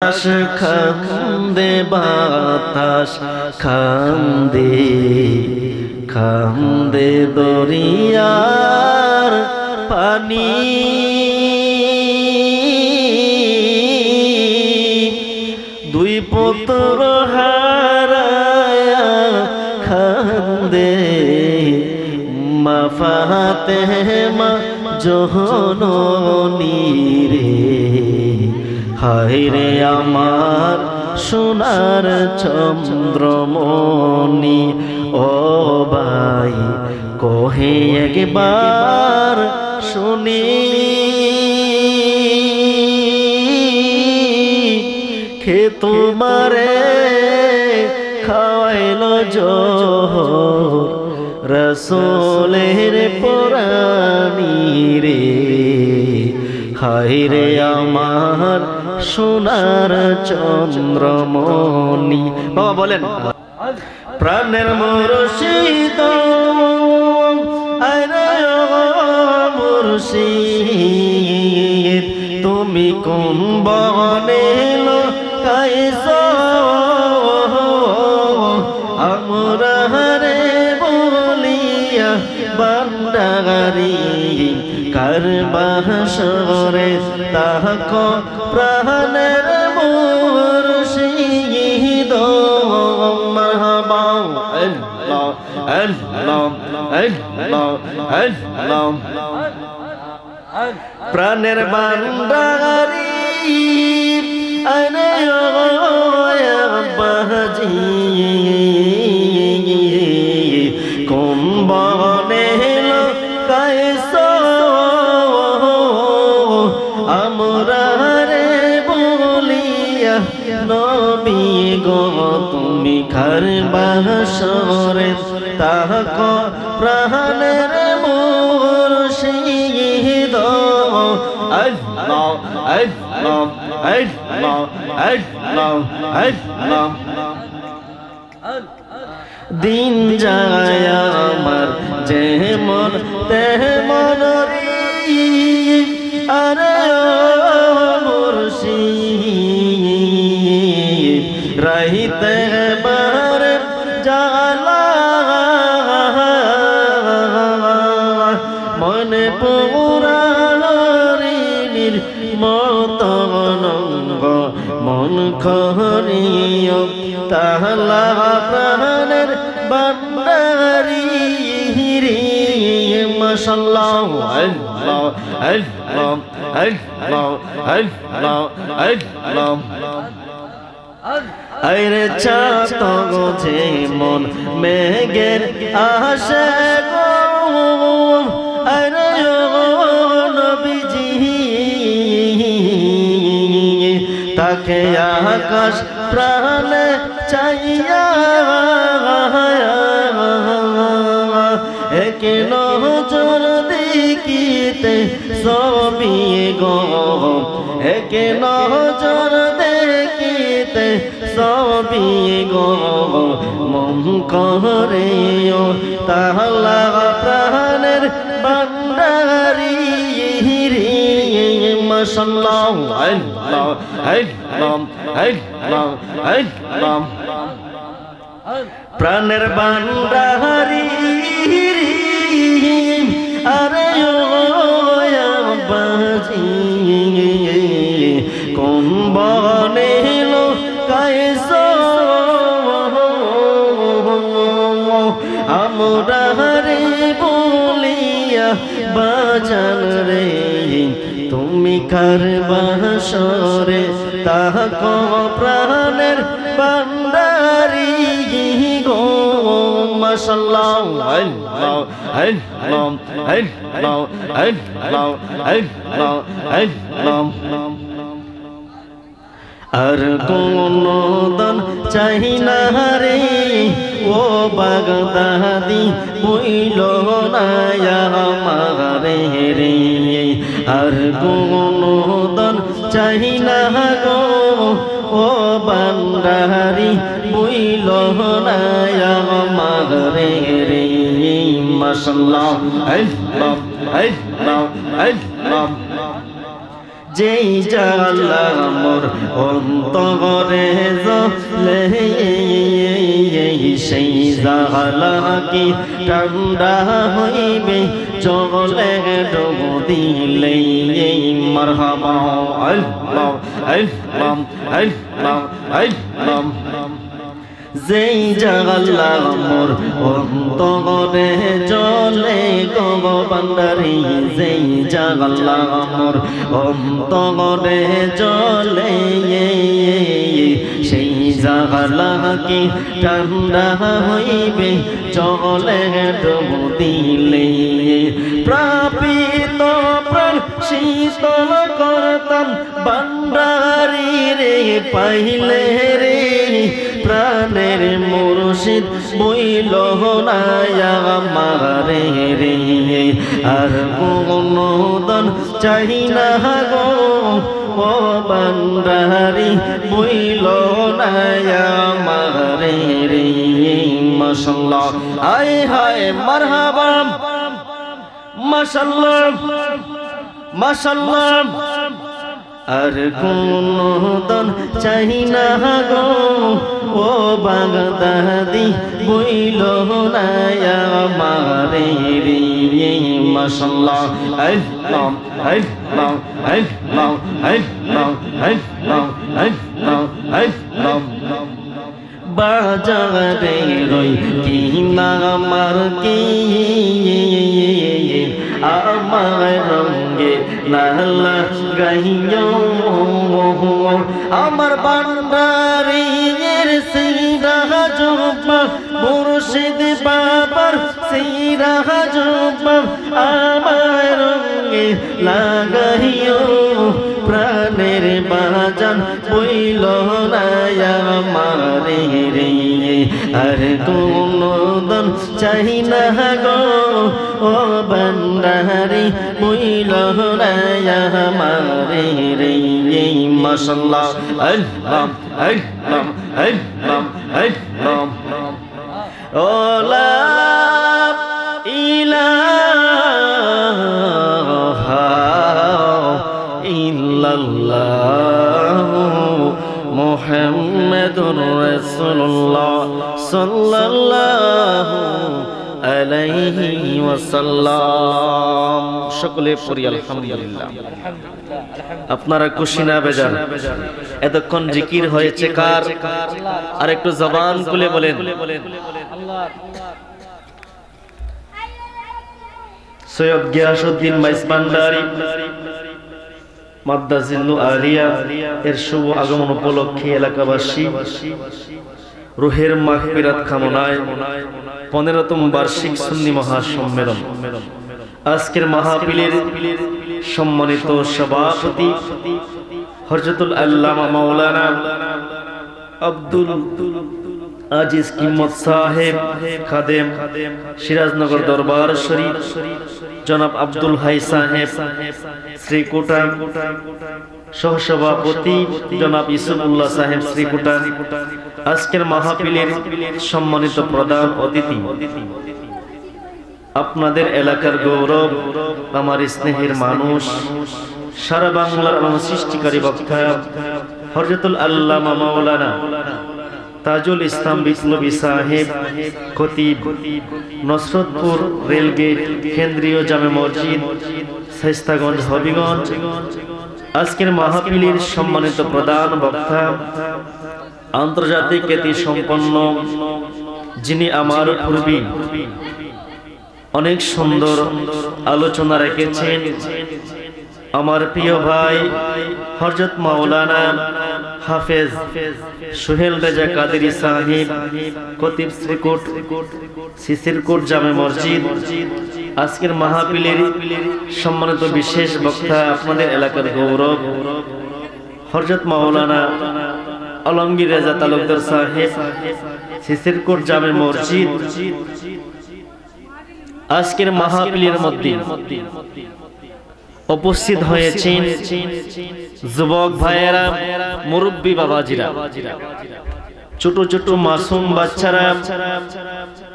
বাতাস খান্দে বাতাস খান্দে খান্দে দরিয়ার পানি দুই পুত্র হারায়া খান্দে মা ফাতেমা জননী রে হায় রে আমার সোনার চন্দ্রমণি ও ভাই কহে একবার শুনি খে তোমারে খাওয়াইলো জোহর রসুলের পুরানি রে হায় রে আমার সোনার চন্দ্রমণি। বাবা বলেন প্রাণের মুর্শিদ আরে মুর্শিদ তুমি কোন বনে লুকাইছো আমরা রে বলিয়া বান্দারি কারবাসরে তাহাক প্রাণের মুর্শিদ মারহাবা আল্লাহ আল্লাহ আল্লাহ আল্লাহ প্রাণের বান্দারি আরে ও বাজি কোন বনে লুকাইছো আমরা রে বলিয়া নবী গো তুমি কারবাসরে তাহাক প্রাণের মুর্শিদ আল্লাহ আল্লাহ আল্লাহ আল্লাহ আল্লাহ দিন যায় আমার যেমন তেমন আরে মুর্শিদ রহিতে বার জালা মনে পুরারিনীর মতনঙ্গ মন খরিয় তাহলা প্রাণের বান্দারি রে মাশাআল্লাহ আল্লাহ আল্লাহ আল্লাহ আল্লাহ আল্লাহ আরে চাঁদ গো যেমন মেঘের আশে গো আরে নবীজি তাকে আকাশ প্রাণে চাইয়া একে নজর দেখিতে সবই গো একে নজর দেখিতে সবই গো মন করে তাহলা প্রাণের বান্দারি রে মাশাআল্লাহ আল্লাহ আল্লাহ আল্লাহ আল্লাহ প্রাণের বান্দারি আরে ও বাজি কোন বনে লুকাইছো আমরা রে বলিয়া বাজান রে তুমি কারবাসরে তাহাক প্রাণের বান্দারি গো মাশাআল্লাহ আল্লাহ আল্লাহ আল্লাহ আল্লাহ আল্লাহ আল্লাহ আর কোন দান চাই না রে ও বাগদাদি বইল না আমারে রে আর কোন দান চাই না গো ও বান্দারি বইল না আমারে রে মাশাআল্লাহ আল্লাহ আল্লাহ আল্লাহ যেই জ্বালা মোর অন্তরে জ্বলে সেই জ্বালা কি ঠান্ডা হইবে জলে ডুব দিলে মারহাবা আল্লাহ আল্লাহ আল্লাহ আল্লাহ যেই জ্বালা মোর অন্তরে জ্বলে গো বান্দারি যেই জ্বালা মোর অন্তরে জ্বলে সেই জ্বালা কি ঠান্ডা হইবে জলে ডুব দিলে প্রাপিত প্রাণ শীতল করতাম বান্দারি রে পাইলে রে প্রাণের মুর্শিদ বইল না আমারে রে আর কোনো দান চাই না গো ও বান্দারি বইল না আমারে রে মাশাআল্লাহ আয় হায় মারহাবা মাশাআল্লাহ মাশাআল্লাহ আর কোনো দান চাই না গো ও বাগদাদি বইল না আমারে রে মাশাআল্লাহ আল্লাহ আল্লাহ আল্লাহ আল্লাহ আল্লাহ আল্লাহ আল্লাহ বাজারে রই কি না আমার কি আমার রঙে নালা গাইও আমার বান্দারির সিরা জুবা মুর্শিদ বাবার সিরা জুবা আমার রঙে লাগাইও প্রাণের বাজান বইল না আমারে রে আর কোনো দান চাই না গো ও বান্দারি বইল না আমারে রে মাশাআল্লাহ আল্লাহ আল্লাহ আল্লাহ আল্লাহ ও লা ইলাহা ইল্লাল্লাহ মুহাম্মাদুর রাসূলুল্লাহ সাল্লাল্লাহু আলাইহি ওয়াসাল্লাম সকলে পড়ি আলহামদুলিল্লাহ আপনারা খুশি না বেজার এতক্ষণ জিকির হয়েছে কার আর একটু জবান খুলে বলেন আল্লাহ সৈয়দ গিয়াসউদ্দিন মাইজ ভান্ডারী মাদ্রাসাতুল আলিয়া এর শুভ আগমন উপলক্ষে এলাকাবাসী রুহের মাগফিরাত কামনায় 15তম বার্ষিক সুন্নি মহাসম্মেলন আজকের মাহফিলের সম্মানিত সভাপতি হযরতুল আল্লামা মাওলানা আব্দুল আজিজ কিম্মত সাহেব খাদেম সিরাজনগর দরবার শরীফ জনাব আব্দুল হাই সাহেব শ্রীকোটা সহসভাপতি জনাব ইসুফুল্লাহ সাহেব শ্রীকোটা আজকের মাহফিলের সম্মানিত প্রধান অতিথি আপনাদের এলাকার গৌরব আমার স্নেহের মানুষ সারা বাংলার সৃষ্টিকারী বক্তা হযরতুল আল্লামা মাওলানা তাজুল ইসলাম বিপ্লবী সাহেব খতিব নসরতপুর রেলগেট কেন্দ্রীয় জামে মসজিদ শায়েস্তাগঞ্জ হবিগঞ্জ আজকের মাহফিলের সম্মানিত প্রধান বক্তা আন্তর্জাতিক খ্যাতি সম্পন্ন যিনি আমার পূর্বে অনেক সুন্দর আলোচনা রেখেছেন আমার প্রিয় ভাই হযরত মাওলানা হাফেজ সোহেল রেজা কাদেরী সাহেব খতিব শ্রীকোট সিসিরকোট জামে মসজিদ আজকের মাহফিলের সম্মানিত বিশেষ বক্তা আপনাদের এলাকার গৌরব হযরত মাওলানা আলমগীর রেজা তালুকদার সাহেব সিসিরকোট জামে মসজিদ আজকের মাহফিলের মধ্যে উপস্থিত হয়েছেন যুবক ভাইয়েরা মুরব্বী বাবাজিরা ছোট ছোট মাসুম বাচ্চারা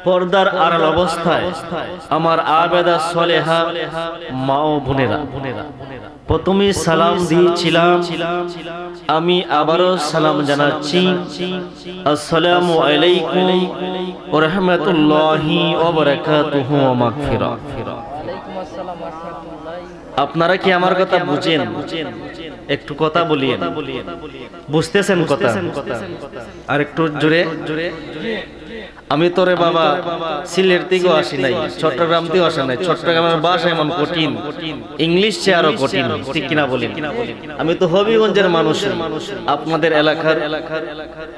পর্দার আড়াল অবস্থায় আমার আবেদা সলেহা মা ও বোনেরা প্রথমে সালাম দিয়েছিলাম, আমি আবারও সালাম জানাচ্ছি। আসসালামু আলাইকুম ওয়া রাহমাতুল্লাহি ওয়া বারাকাতুহু ওয়া মাগফিরাহ। আপনারা কি আমার কথা বুঝেন? একটু কথা বলিয়েন, বুঝতেছেন কথা? আর একটু জোরে। আমি তোরে বাবা সিলেট থেকেও আসি নাই, চট্টগ্রাম থেকেও আসি নাই। চট্টগ্রামের ভাষা এমন কঠিন, ইংলিশ চেয়ে আরো কঠিন, ঠিক কিনা বলেন? আমি তো হবিগঞ্জের মানুষ, আপনাদের এলাকার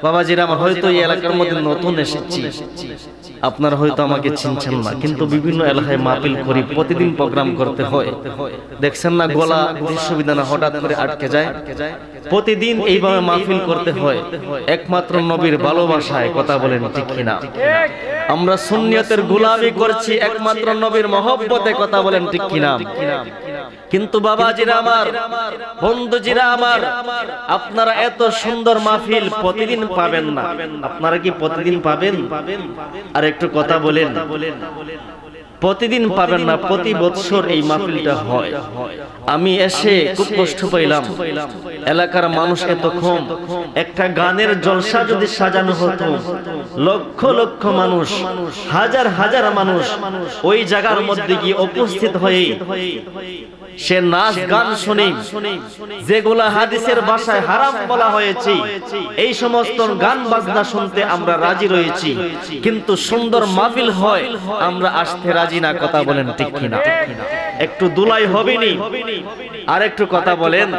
বাবাজিরা। আমার হয়তো এই এলাকার মধ্যে নতুন এসেছি, আপনারা হয়তো আমাকে চিনছেন না, কিন্তু বিভিন্ন এলাকায় মাহফিল করি, প্রতিদিন প্রোগ্রাম করতে হয়। দেখছেন না গলা বিশ্ববিদ্যালয় হঠাৎ করে আটকে যায়। প্রতিদিন এইভাবে মাহফিল করতে হয় একমাত্র নবীর ভালোবাসায়, কথা বলেন ঠিক কিনা? আমরা সুন্নিয়তের গোলামি করছি একমাত্র নবীর মহব্বতে, কথা বলেন ঠিক কিনা? কিন্তু বাবাজিরা আমার, বন্ধুজিরা আমার, আপনারা এত সুন্দর মাহফিল প্রতিদিন পাবেন না। আপনারা কি প্রতিদিন পাবেন? আর একটু কথা বলেন, প্রতিদিন পাবেন না, প্রতি বছর এই মাহফিলটা হয়। আমি এসে খুব কষ্ট পাইলাম, এলাকার মানুষ এত কম। একটা গানের জলসা যদি সাজানো হতো, লক্ষ লক্ষ মানুষ, হাজার হাজার মানুষ ওই জায়গার মধ্যে গিয়ে উপস্থিত হয়ে সে নাচ গান শুনি, যেগুলা হাদিসের ভাষায় হারাম বলা হয়েছে, এই সমস্ত গান বাজনা শুনতে আমরা রাজি রয়েছি। কিন্তু সুন্দর মাহফিল হয়, আমরা আসতে রাজি না, কথা বলেন ঠিক কিনা? একটু দুলাই হবেনি। আর একটু কথা বলেন।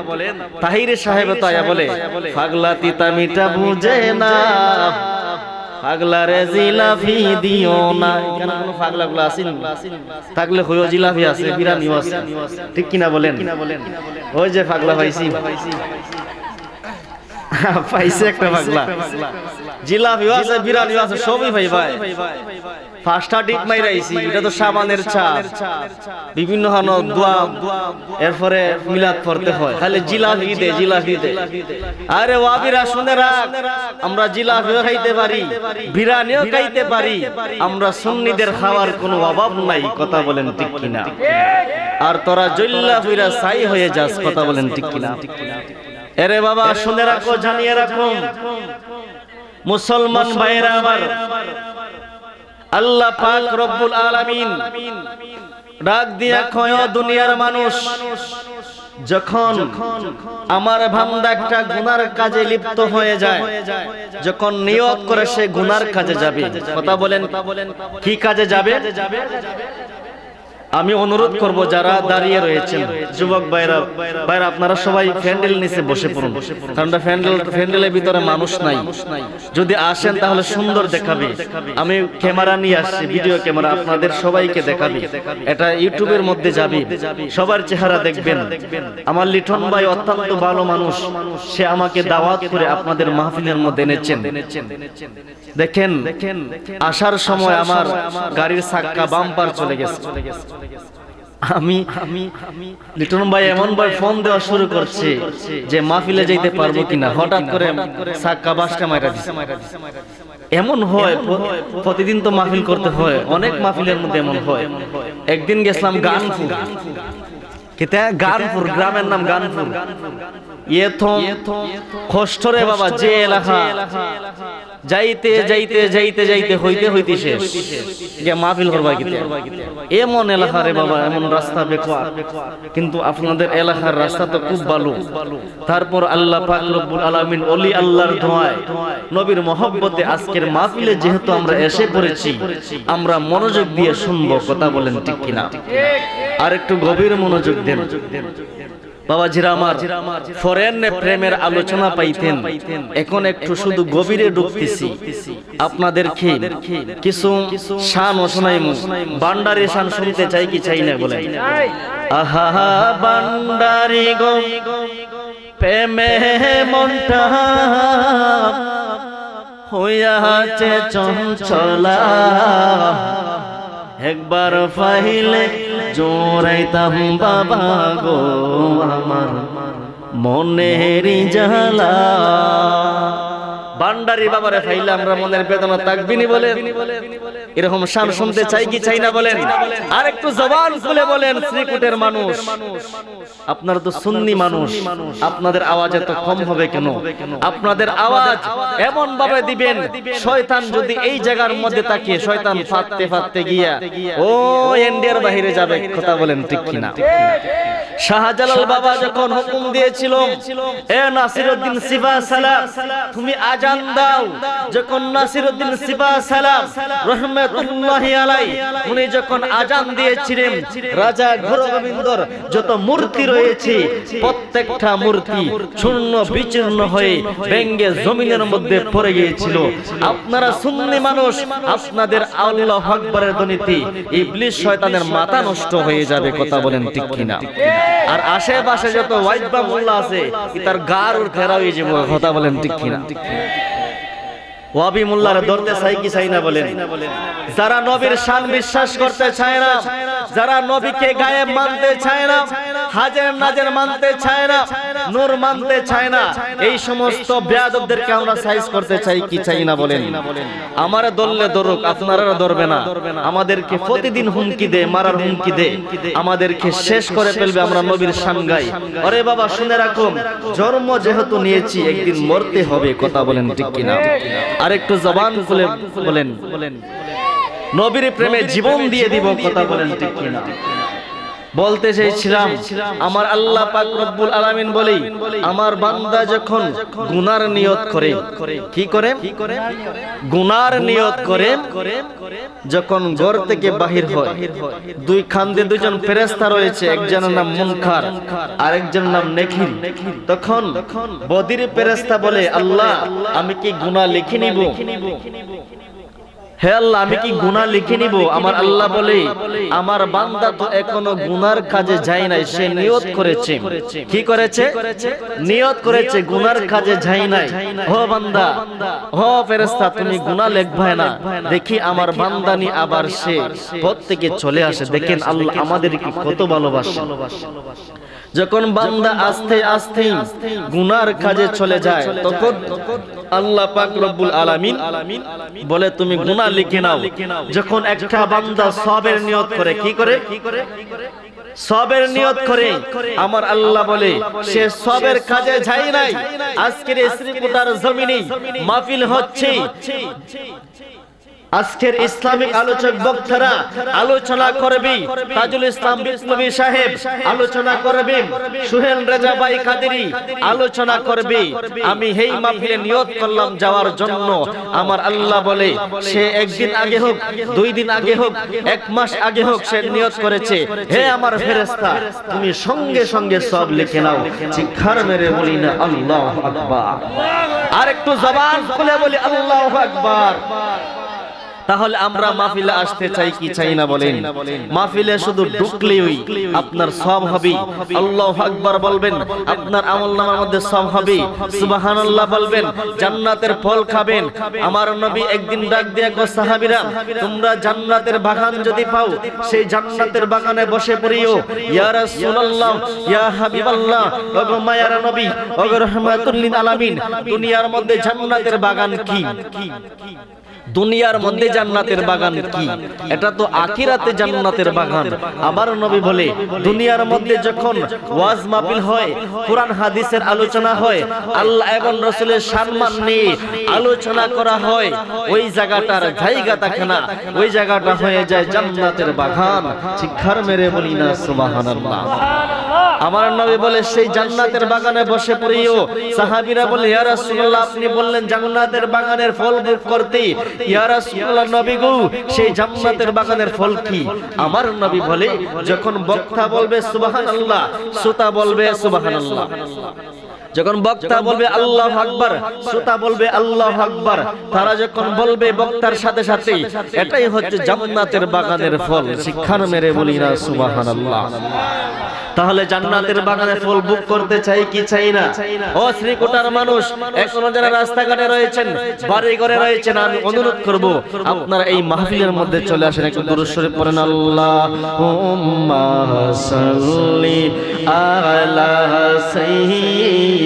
তাহির সাহেব তো আয়া বলে, পাগলা তিতা মিঠা বুঝে না, পাগলা রে জিলাপি দিও না। কেন কোন পাগলা গুলো আসেন? থাকলে হইও জিলাপি আছে, বিরানিও আছে, ঠিক কিনা বলেন? ওই যে পাগলা পাইছি, পাইছে একটা পাগলা, জিলাপিও আছে, বিরানিও আছে, সবই ভাই ভাই। ফার্স্টটা টিপ মাইরাইছি, এটা তো সাবানের চাপ, বিভিন্ন হানো দোয়া, এরপরে মিলাদ পড়তে হয়, খালি জিলাপি দে জিলাপি দে। আরে ওয়াবিরা শুনে রাখ, আমরা জিলাপিও খাইতে পারি, বিরানিও খাইতে পারি, আমরা সুন্নিদের খাওয়ার কোনো অভাব নাই, কথা বলেন ঠিক কিনা? আর তোরা জল্লা ফিরা ছাই হয়ে যাস, কথা বলেন ঠিক কিনা? এরে বাবা শুনে রাখো, জানিয়ে রাখো, মুসলমান ভাইরা আমার, আল্লাহ পাক রব্বুল আলামিন ডাক দিয়া কয়, দুনিয়ার মানুষ, যখন আমার বান্দা একটা গুনার কাজে লিপ্ত হয়ে যায়, যখন নিয়ত করে সে গুনার কাজে যাবে, কথা বলেন কি কাজে যাবে? আমি অনুরোধ করব যারা দাঁড়িয়ে রয়েছেন, যুবক ভাইরা, আপনারা সবাই প্যান্ডেল নিচে বসে পড়ুন, কারণ প্যান্ডেলের ভিতরে মানুষ নাই। যদি আসেন তাহলে সুন্দর দেখাবে। আমি ক্যামেরা নিয়ে আসছি, ভিডিও ক্যামেরা, আপনাদের সবাইকে দেখাবে, এটা ইউটিউবের মধ্যে যাবে, সবার চেহারা দেখবেন। আমার লিটন ভাই অত্যন্ত ভালো মানুষ, সে আমাকে দাওয়াত করে আপনাদের মাহফিলের মধ্যে এনেছেন। দেখেন, আসার সময় আমার গাড়ির চাক্কা বাম্পার চলে গেছে। আমি লিটন ভাই এমন ভাই ফোন দেওয়া শুরু করছে যে মাহফিলে যাইতে পারবো কিনা, হঠাৎ করে চাক্কা বাসটা মাইরা দিছে। এমন হয়, প্রতিদিন তো মাহফিল করতে হয়, অনেক মাহফিলের মধ্যে এমন হয়। একদিন গেছিলাম গানপুর, গানপুর গ্রামের নাম গানপুর। কষ্ট রে বাবা, যে এলাকা যাইতে যাইতে যাইতে যাইতে হইতে হইতে শেষ, মাহফিল করবা এমন এলাকা রে বাবা, এমন রাস্তা বেকার। কিন্তু আপনাদের এলাকার রাস্তা তো খুব ভালো। তারপর আল্লাহ পাক রব্বুল আলামিন ওলি আল্লাহর দোয়ায়, নবীর মহব্বতে আজকের মাহফিলে যেহেতু আমরা এসে পড়েছি, আমরা মনোযোগ দিয়ে শুনবো, কথা বলেন ঠিক কিনা? আর একটু গভীর মনোযোগ দেন বাবাজিরা আমার। ফরেনে প্রেমের আলোচনা পাইতেন, এখন একটু শুধু গভীরে ঢুকতেছি। আপনাদেরকে কিছু শান শোনাইমু, বান্ডারি শান শুনতে চাই কি চাই না বলেন? আহা বান্ডারি গো প্রেমে মনটা হইয়াছে চঞ্চলা, একবার পাইলে জোরাইতাম বাবা গো আমার মনের জ্বালা। ভান্ডারি বাবারে ফাইলে আমরা মনের বেদনা তাকবিনি বলেন। এরকম শান শুনতে চাই কি চাই না বলেন? আর একটু জবান খুলে বলেন শ্রীকুটের মানুষ, আপনারা তো সুন্নি মানুষ, আপনাদের আওয়াজ এত কম হবে কেন? আপনাদের আওয়াজ এমন ভাবে দিবেন শয়তান যদি এই জায়গার মধ্যে তাকিয়ে শয়তান ফাটতে ফাটতে গিয়া ও ইন্ডিয়ার বাইরে যাবে। কথা বলেন ঠিক কিনা? শাহজালাল বাবা যখন হুকুম দিয়েছিল, এ নাসিরউদ্দিন সিবা সালাম তুমি আজান দাও, যখন নাসিরউদ্দিন সিবা সালাম রহমাতুল্লাহি আলাইহি উনি যখন আজান দিয়েছিলেন, রাজা ঘোরগোবিন্দর যত মূর্তি রয়েছে প্রত্যেকটা মূর্তি চূর্ণ বিচূর্ণ হয়ে ভেঙে জমিনের মধ্যে পড়ে গিয়েছিল। আপনারা সুন্নি মানুষ, আপনাদের আল্লাহু আকবারের ধ্বনিতে ইবলিস শয়তানের মাথা নষ্ট হয়ে যাবে। কথা বলেন ঠিক কিনা? আর আশেপাশে যত ওয়াইবা মোল্লা আছে তার গার উর ফেরা হয়ে যাবে। কথা বলেন ঠিক কিনা? ওয়াবি মোল্লার ধরতে চাই কি চাই না বলেন? যারা নবীর শান বিশ্বাস করতে চায় না, যারা নবীকে গায়েব মানতে চায় না, হাজের নাজের মানতে চায় না, নূর মানতে চায় না, এই সমস্ত বেয়াদবদেরকে আমরা সাইজ করতে চাই কি চাই না বলেন? আমারে ধরলে ধরুক, আপনারা ধরবে না। আমাদেরকে প্রতিদিন হুমকি দে, মারার হুমকি দে, আমাদেরকে শেষ করে ফেলবে আমরা নবীর শান গাই। আরে বাবা শুনে রাখুন, জন্ম যেহেতু নিয়েছি একদিন মরতে হবে। কথা বলেন ঠিক কিনা? আর একটু জবান খুলে বলেন, নবীর প্রেমে জীবন দিয়ে দিব। কথা বলেন ঠিক কিনা? বলতে চাইছিলাম আমার আল্লাহ পাক রব্বুল আলামিন বলে, আমার বান্দা যখন গুনার নিয়ত করে, কি করে? গুনার নিয়ত করে যখন ঘর থেকে বাহির হয়, দুই খান্দে দুজন ফেরেশতা রয়েছে, একজনের নাম মুনকার আর একজনের নাম নেকির। তখন বদির ফেরেশতা বলে, আল্লাহ আমি কি গুনাহ লিখে নিব? হে আল্লাহ আমি কি গুনাহ লিখে নিব? আমার আল্লাহ বলে, আমার বান্দা তো এখনো গুনার কাজে যায় নাই, সে নিয়ত করেছে। কি করেছে? নিয়ত করেছে, গুনার কাজে যায় নাই। ও বান্দা, ও ফেরেশতা তুমি গুনাহ লিখবে না, দেখি আমার বান্দানি আবার সে পথ থেকে চলে আসে। দেখেন আল্লাহ আমাদের কি কত ভালোবাসে। যখন বান্দা আস্তে আস্তে গুনার কাজে চলে যায়, তখন আল্লাহ পাক রব্বুল আলামিন বলে তুমি গুনাহ লিখে নাও। যখন একটা বান্দা সওয়াবের নিয়ত করে, কি করে? সওয়াবের নিয়ত করে, আমার আল্লাহ বলে সে সওয়াবের কাজে যায় নাই। আজকের শ্রীকুটার জমিনে মাহফিল হচ্ছে, আজকের ইসলামিক আলোচক বক্তারা আলোচনা করবে, তাজুল ইসলাম বিপ্লবী সাহেব আলোচনা করবে, সুহেল রেজা ভাই কাদেরী আলোচনা করবে। আমি এই মাহফিলে নিয়ত করলাম যাওয়ার জন্য। আমার আল্লাহ বলে সে একদিন আগে হোক, দুই দিন আগে হোক, এক মাস আগে হোক, সে নিয়ত করেছে। হে আমার ফেরেশতা তুমি সঙ্গে সঙ্গে সব লিখে নাও। চিৎকার মেরে বলি না আল্লাহু আকবার? আর একটু জবান খুলে বলি আল্লাহু আকবার। তাহলে আমরা মাহফিলে আসতে চাই কি চাই না বলেন? মাহফিলে শুধু ঢুকলেই আপনার সওয়াব হবে, আল্লাহু আকবার বলবেন, আপনার আমলনামার মধ্যে সওয়াব হবে, সুবহানাল্লাহ বলবেন, জান্নাতের ফল খাবেন। আমার নবী একদিন ডাক দিয়া কয়, সাহাবীরা তোমরা জান্নাতের বাগান যদি পাও, সেই জান্নাতের বাগানে বসে পড়িও। ইয়া রাসূলুল্লাহ, ইয়া হাবিবাল্লাহ, ওগো মায়ার নবী, ওগো রাহমাতুল লিল আলামিন, দুনিয়ার মধ্যে জান্নাতের বাগান কি? দুনিয়ার মধ্যে জান্নাতের বাগান কি? এটা তো আখিরাতে জান্নাতের বাগান। আবার নবী বলে, দুনিয়ার মধ্যে যখন ওয়াজ মাহফিল হয়, কোরআন হাদিসের আলোচনা হয়, আল্লাহ এবং রাসূলের সম্মান নিয়ে আলোচনা করা হয়, ওই জায়গাটার জায়গা থাকে না, ওই জায়গাটা হয়ে যায় জান্নাতের বাগান। চিৎকার মেরে বলি না সুবহানাল্লাহ? আমার নবী বলে সেই জান্নাতের বাগানে বসে পড়িও। সাহাবীরা বলে, ইয়া রাসূলুল্লাহ আপনি বললেন জান্নাতের বাগানের ফল ভোগ করতে, ইয়া রাসূলুল্লাহ নবী গো সেই জান্নাতের বাগানের ফল কি? আমার নবী বলে, যখন বক্তা বলবে সুবহানাল্লাহ, শ্রোতা বলবে সুবহানাল্লাহ। যখন বক্তা বলবে আল্লাহু আকবার, শ্রোতা বলবে আল্লাহু আকবার। তারা যখন বলবে বক্তার সাথে সাথে, এটাই হচ্ছে জান্নাতের বাগানের ফল। শিক্ষার মেরে বলি না সুবহানাল্লাহ? তাহলে জান্নাতের বাগানের ফল ভোগ করতে চাই কি চাই না? ও শ্রীকোটার মানুষ, এখনো যারা রাস্তাঘাটে রয়েছেন, বাড়ি ঘরে রয়েছেন, আমি অনুরোধ করব আপনারা এই মাহফিলের মধ্যে চলে আসেন, একটু দুরূদ শরীফ পড়েন। আল্লাহুম্মা সাল্লি আলা সাইয়্যিদিনা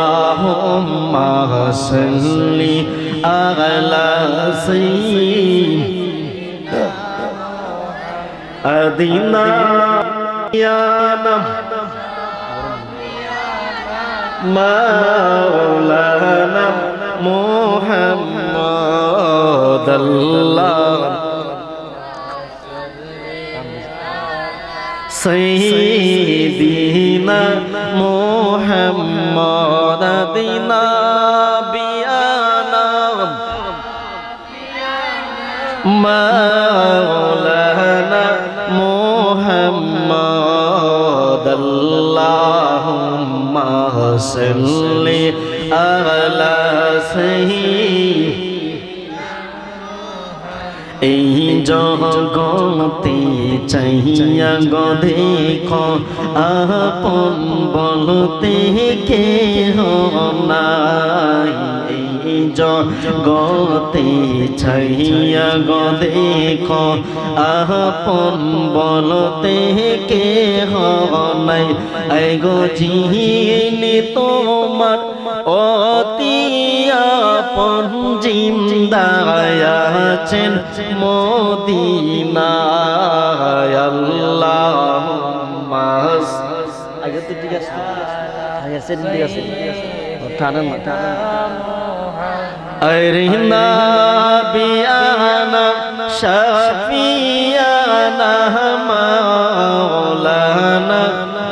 Allahumma salli ala sayyidina Maulana Muhammad Sayyidina Muhammadina biyana Maulana Muhammad Allahumma salli ala sayyidina এই জগতে চাহিয়া গো দেখো আপন বলতে কেহ নাই এই জগতে চাহিয়া গো দেখো আপন বলতে কেহ নাই এই গো যিনি তোমার অতি আপন জিন্দায় আছেন মদিনায় আল্লাহুম্মা আগে তো ঠিক আছে আগে সেট ঠিক আছে টানেন না আইরিনা বিয়ানা শাফিয়ানা মাওলানা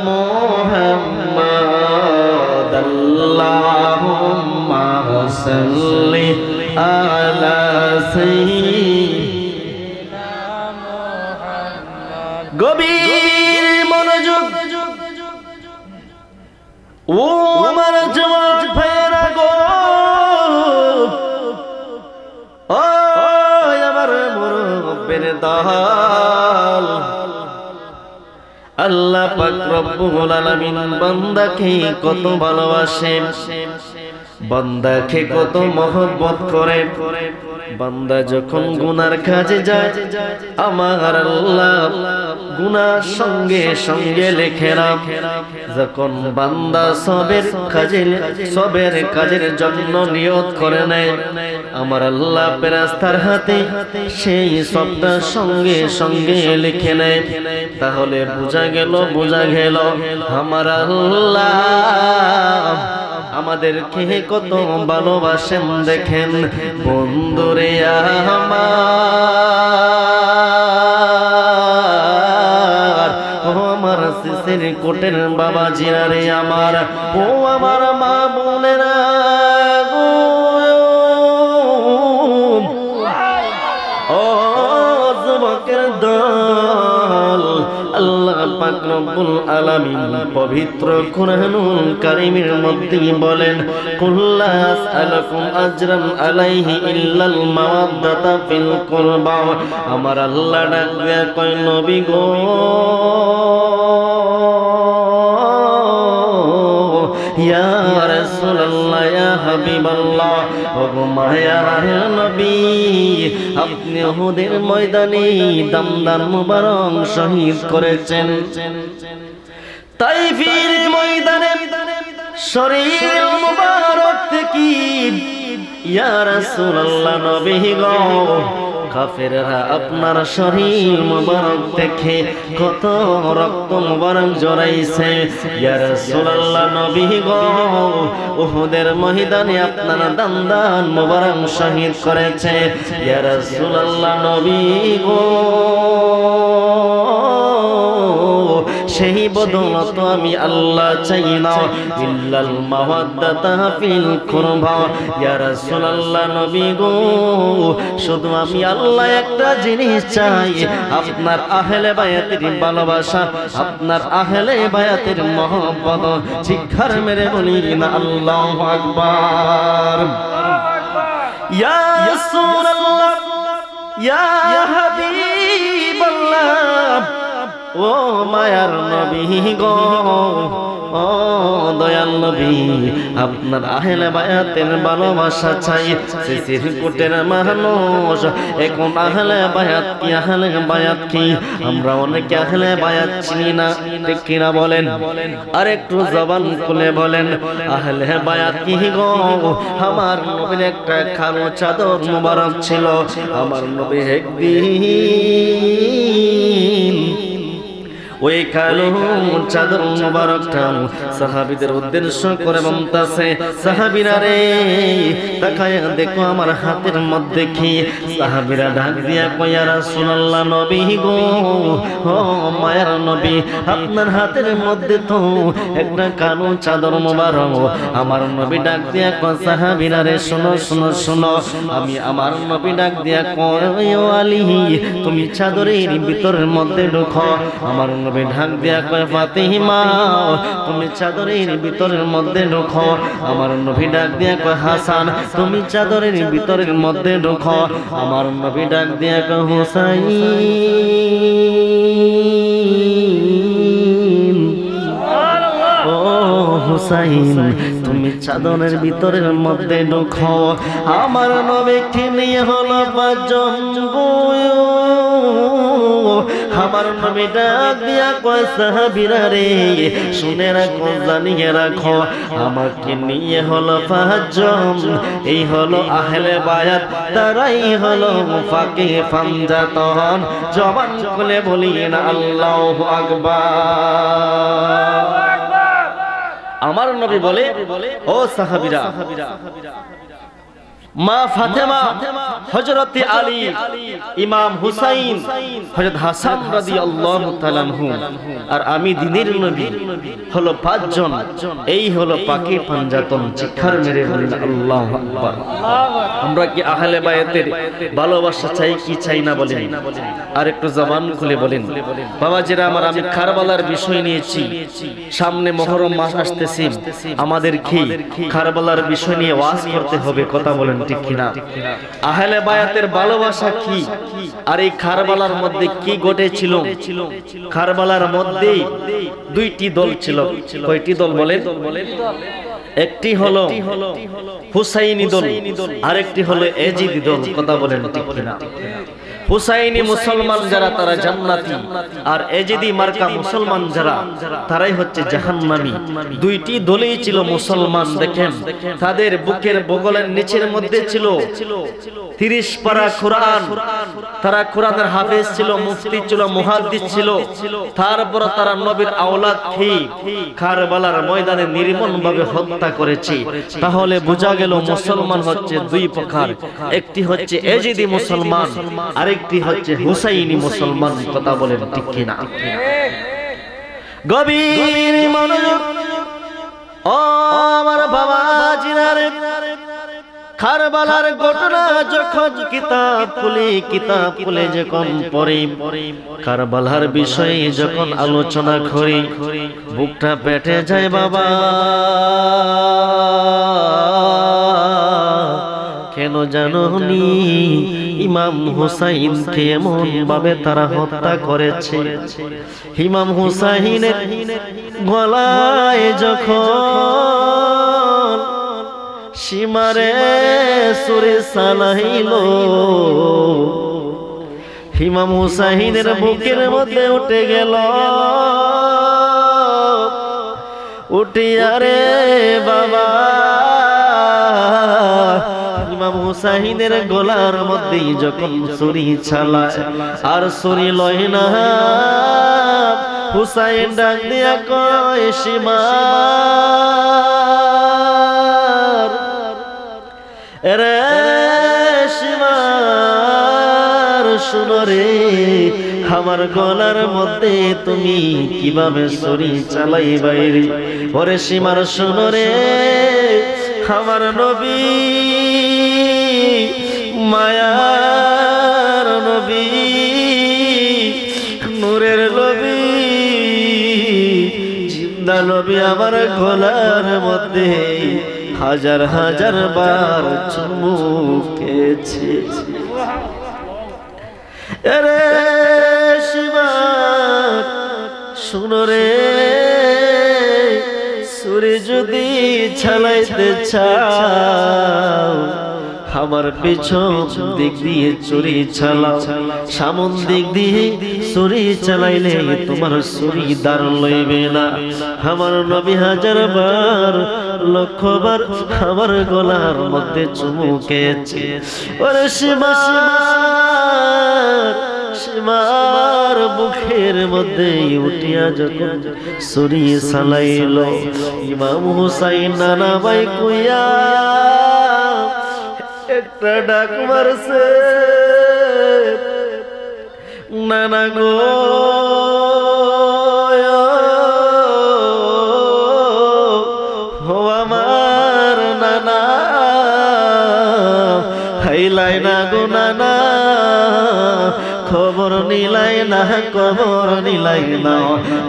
মুহাম্মদ আল্লাহুম্মা সাল্লি আলা সাইয়্যিদিনা মুহাম্মদ গভীর মনোযোগ ও আমার জওয়ান ভাইরা গো ও আমার মুরব্বির দল আল্লাহ পাক রব্বুল আলামিন বান্দাকে কত ভালোবাসেন বান্দাকে কত মহব্বত করে বান্দা যখন গুনার কাজে যায় আমার আল্লাহ গুনার সঙ্গে সঙ্গে লেখে না যখন বান্দা সবের কাজের জন্য নিয়ত করে নেয় আমার আল্লাহ ফেরেশতার হাতে সেই সবটা সঙ্গে সঙ্গে লিখে নেয় তাহলে বোঝা গেল আমার আল্লাহ আমাদেরকে কত ভালোবাসেন দেখেন বন্ধুরে আমার শিশির কোটের বাবা জিয়ারে আমার ও আমার মা বোনেরা ও যুবকের দল আল্লাহ পাক রব্বুল আলামিন পবিত্র কোরআনুল কারীমের মধ্যে বলেন কুল্লা আসআলুকুম আজরান আলাইহি ইল্লাল মাওয়াদ্দাতা ফিল কুরবা আমার আল্লাহ ডাক দিয়া কয় নবী গো ইয়া রাসূলুল্লাহ ইয়া হাবিবাল্লাহ ও মায়ার নবী আপনি উহুদের ময়দানে দমদার মুবারক শহীদ করেছেন তাইফের ময়দানে শরীর মুবারক থেকে ইয়া রাসূলুল্লাহ নবী গো কাফেররা আপনার শরীর মুবারক দেখে কত রক্ত মুবারক জড়াইছে ইয়া রাসূলুল্লাহ নবী গো উহুদের ময়দানে আপনার দান মুবারক শহীদ করেছে ইয়া রাসূলুল্লাহ নবী গো সেই বদৌলত আমি আল্লাহ চাই না ইল্লাল মাওয়াদ্দাতা ফিল কুরবা ইয়া রাসূলুল্লাহ নবী গো শুধু আমি আল্লাহ একটা জিনিস চাই আপনার আহলে বায়াতের ভালোবাসা আপনার আহলে বায়াতের মহব্বত শিক্ষার মেরে বলি না আল্লাহু আকবার ইয়া রাসূলুল্লাহ ইয়া হাবিবাল্লাহ ও মায়ার নবী গো ও দয়াল নবী নবী আপনার আহলে বায়াতের ভালোবাসা চাই শিশির কোটের মানুষ এখন আহলে বায়াত কি আহলে বায়াত কি আমরা অনেকে আহলে বায়াত চিনি না ঠিক কিনা বলেন আর একটু জবান খুলে বলেন আহলে বায়াত কি গো আমার নবীর একটা কালো চাদর মোবারক ছিল আমার নবী একদিন ওই কালো চাদর মোবারকটা সাহাবীদের উদ্দেশ্য করে বলতেছে সাহাবীরা রে তাকায় দেখো আমার হাতের মধ্যে কি সাহাবীরা ডাক দিয়া কয় ইয়া রাসূলুল্লাহ নবী গো ও মায়ের নবী আপনার হাতের মধ্যে তো একটা কালো চাদর মোবারক আমার নবী ডাক দিয়া কয় সাহাবীরা রে শোনো শোনো শোনো আমি আমার নবী ডাক দিয়া কয় ও আলী তুমি চাদরের ভিতরের মধ্যে ঢোকো আমার নবী ঢাক দিয়া কয় ফাতিমা তুমি চাদরের ভিতরের মধ্যে ঢোকো আমার নবী ডাক দিয়া কয় হাসান তুমি চাদরের ভিতরের মধ্যে ঢোকো আমার নবী ডাক দিয়া কয় হুসাইন ও হুসাইন তুমি চাদরের ভিতরের মধ্যে ঢোকো আমার নবীকে নিয়ে হলো পাঁচজন আমার নবী ডাক দিয়া কয় সাহাবীরা রে শুনে রাখো জানিয়ে রাখো আমাকে নিয়ে হলো পাঁচজন এই হলো আহলে বায়াত তারাই হলো মুফাকি ফামজাতন জবান খুলে বলি না আল্লাহু আকবার আমার নবী বলে ও সাহাবীরা মা ফাতেমা হযরত আলী ইমাম হুসাইন হযরত হাসান রাদিয়াল্লাহু তাআলা আনহু আর আমি দ্বীনের নবী হলো পাঁচজন এই হলো পাকি পাঞ্জাতন চিৎকার মেরে বলেন আল্লাহু আকবার আমরা কি আহলে বায়াতের ভালোবাসা চাই কি চাই না বলেন আর একটু জবান খুলে বলেন বাবাজিরা আমার আমি কারবালার বিষয় নিয়েছি সামনে মুহররম মাস আসতেছে আমাদের কি কারবালার বিষয় নিয়ে ওয়াজ করতে হবে কথা বলেন ঠিক কিনা আহলে বায়াতের ভালোবাসা কি আর এই কারবালার মধ্যে কি ঘটেছিল কারবালার মধ্যে দুইটি দল ছিল কয়টি দল বলেন একটি হলো হুসাইনি দল আরেকটি হলো এজিদি দল কথা বলেন ঠিক কিনা হুসাইনি মুসলমান যারা তারা জান্নাতি আর এজিদি মার্কা মুসলমান যারা তারাই হচ্ছে জাহান্নামী দুইটি দলই ছিল মুসলমান দেখেন তাদের বুকের বগলের নিচের মধ্যে ছিল 30 পারা কোরআন তারা কোরআনের হাফেজ ছিল মুফতি ছিল মুহাদ্দিস ছিল তারপর তারা নবীর আওলাদ কি কারবালার ময়দানে নির্মমভাবে হত্যা করেছে তাহলে বোঝা গেল মুসলমান হচ্ছে দুই প্রকার একটি হচ্ছে এজিদি মুসলমান আরেকটি হচ্ছে হুসাইনি মুসলমান কথা বলেন ঠিক কিনা গভীর মনোযোগ ও আমার বাবাজিরা রে কারবালার ঘটনা যখন কিতাব খুলে যখন পড়ি কারবালার বিষয়ে যখন আলোচনা করি বুকটা পেটে যায় বাবা কেন জানোনি ইমাম হুসাইনকে এমন ভাবে তারা হত্যা করেছে ইমাম হুসাইনের গলায় যখন সীমারে সুরে সালাইল ইমাম হুসাইনের বুকের মধ্যে উঠে গেল উঠিয়া রে বাবা ইমাম হুসাইনের গলার মধ্যে যখন ছুরি চালায় আর ছুরি লয় না হুসাইন ডাক দিয়া কয় সীমার রে সীমার শুনো রে আমার গলার মধ্যে তুমি কিভাবে ছুরি চালাইবাই রে ওরে সীমার শুনো রে আমার নবী মায়ার নবী নূরের নবী জিন্দা নবী আমার গলার মধ্যে হাজার হাজার বার চুমু খেয়েছে রে শিবা শুনো রে ছুরি যদি চালাইতে চাও আমার পেছন দিক দিয়ে ছুরি চালাও, সামন দিক দিয়ে ছুরি চালাইলে তোমার ছুরি দাঁড় লইবে না। আমার নবী হাজার বার লক্ষ বার আমার গলার মধ্যে চুমুকেছে। ওরে সীমার বুকের মধ্যে উঠিয়া যখন ছুরি চালাইল, ইমাম হুসাইন নানা ভাই কইয়া একটা ডাক মারছে, নানা গো আমার নানা, হাইলাই না গো নানা, খবর নিলাই না, খবর নিলাই না,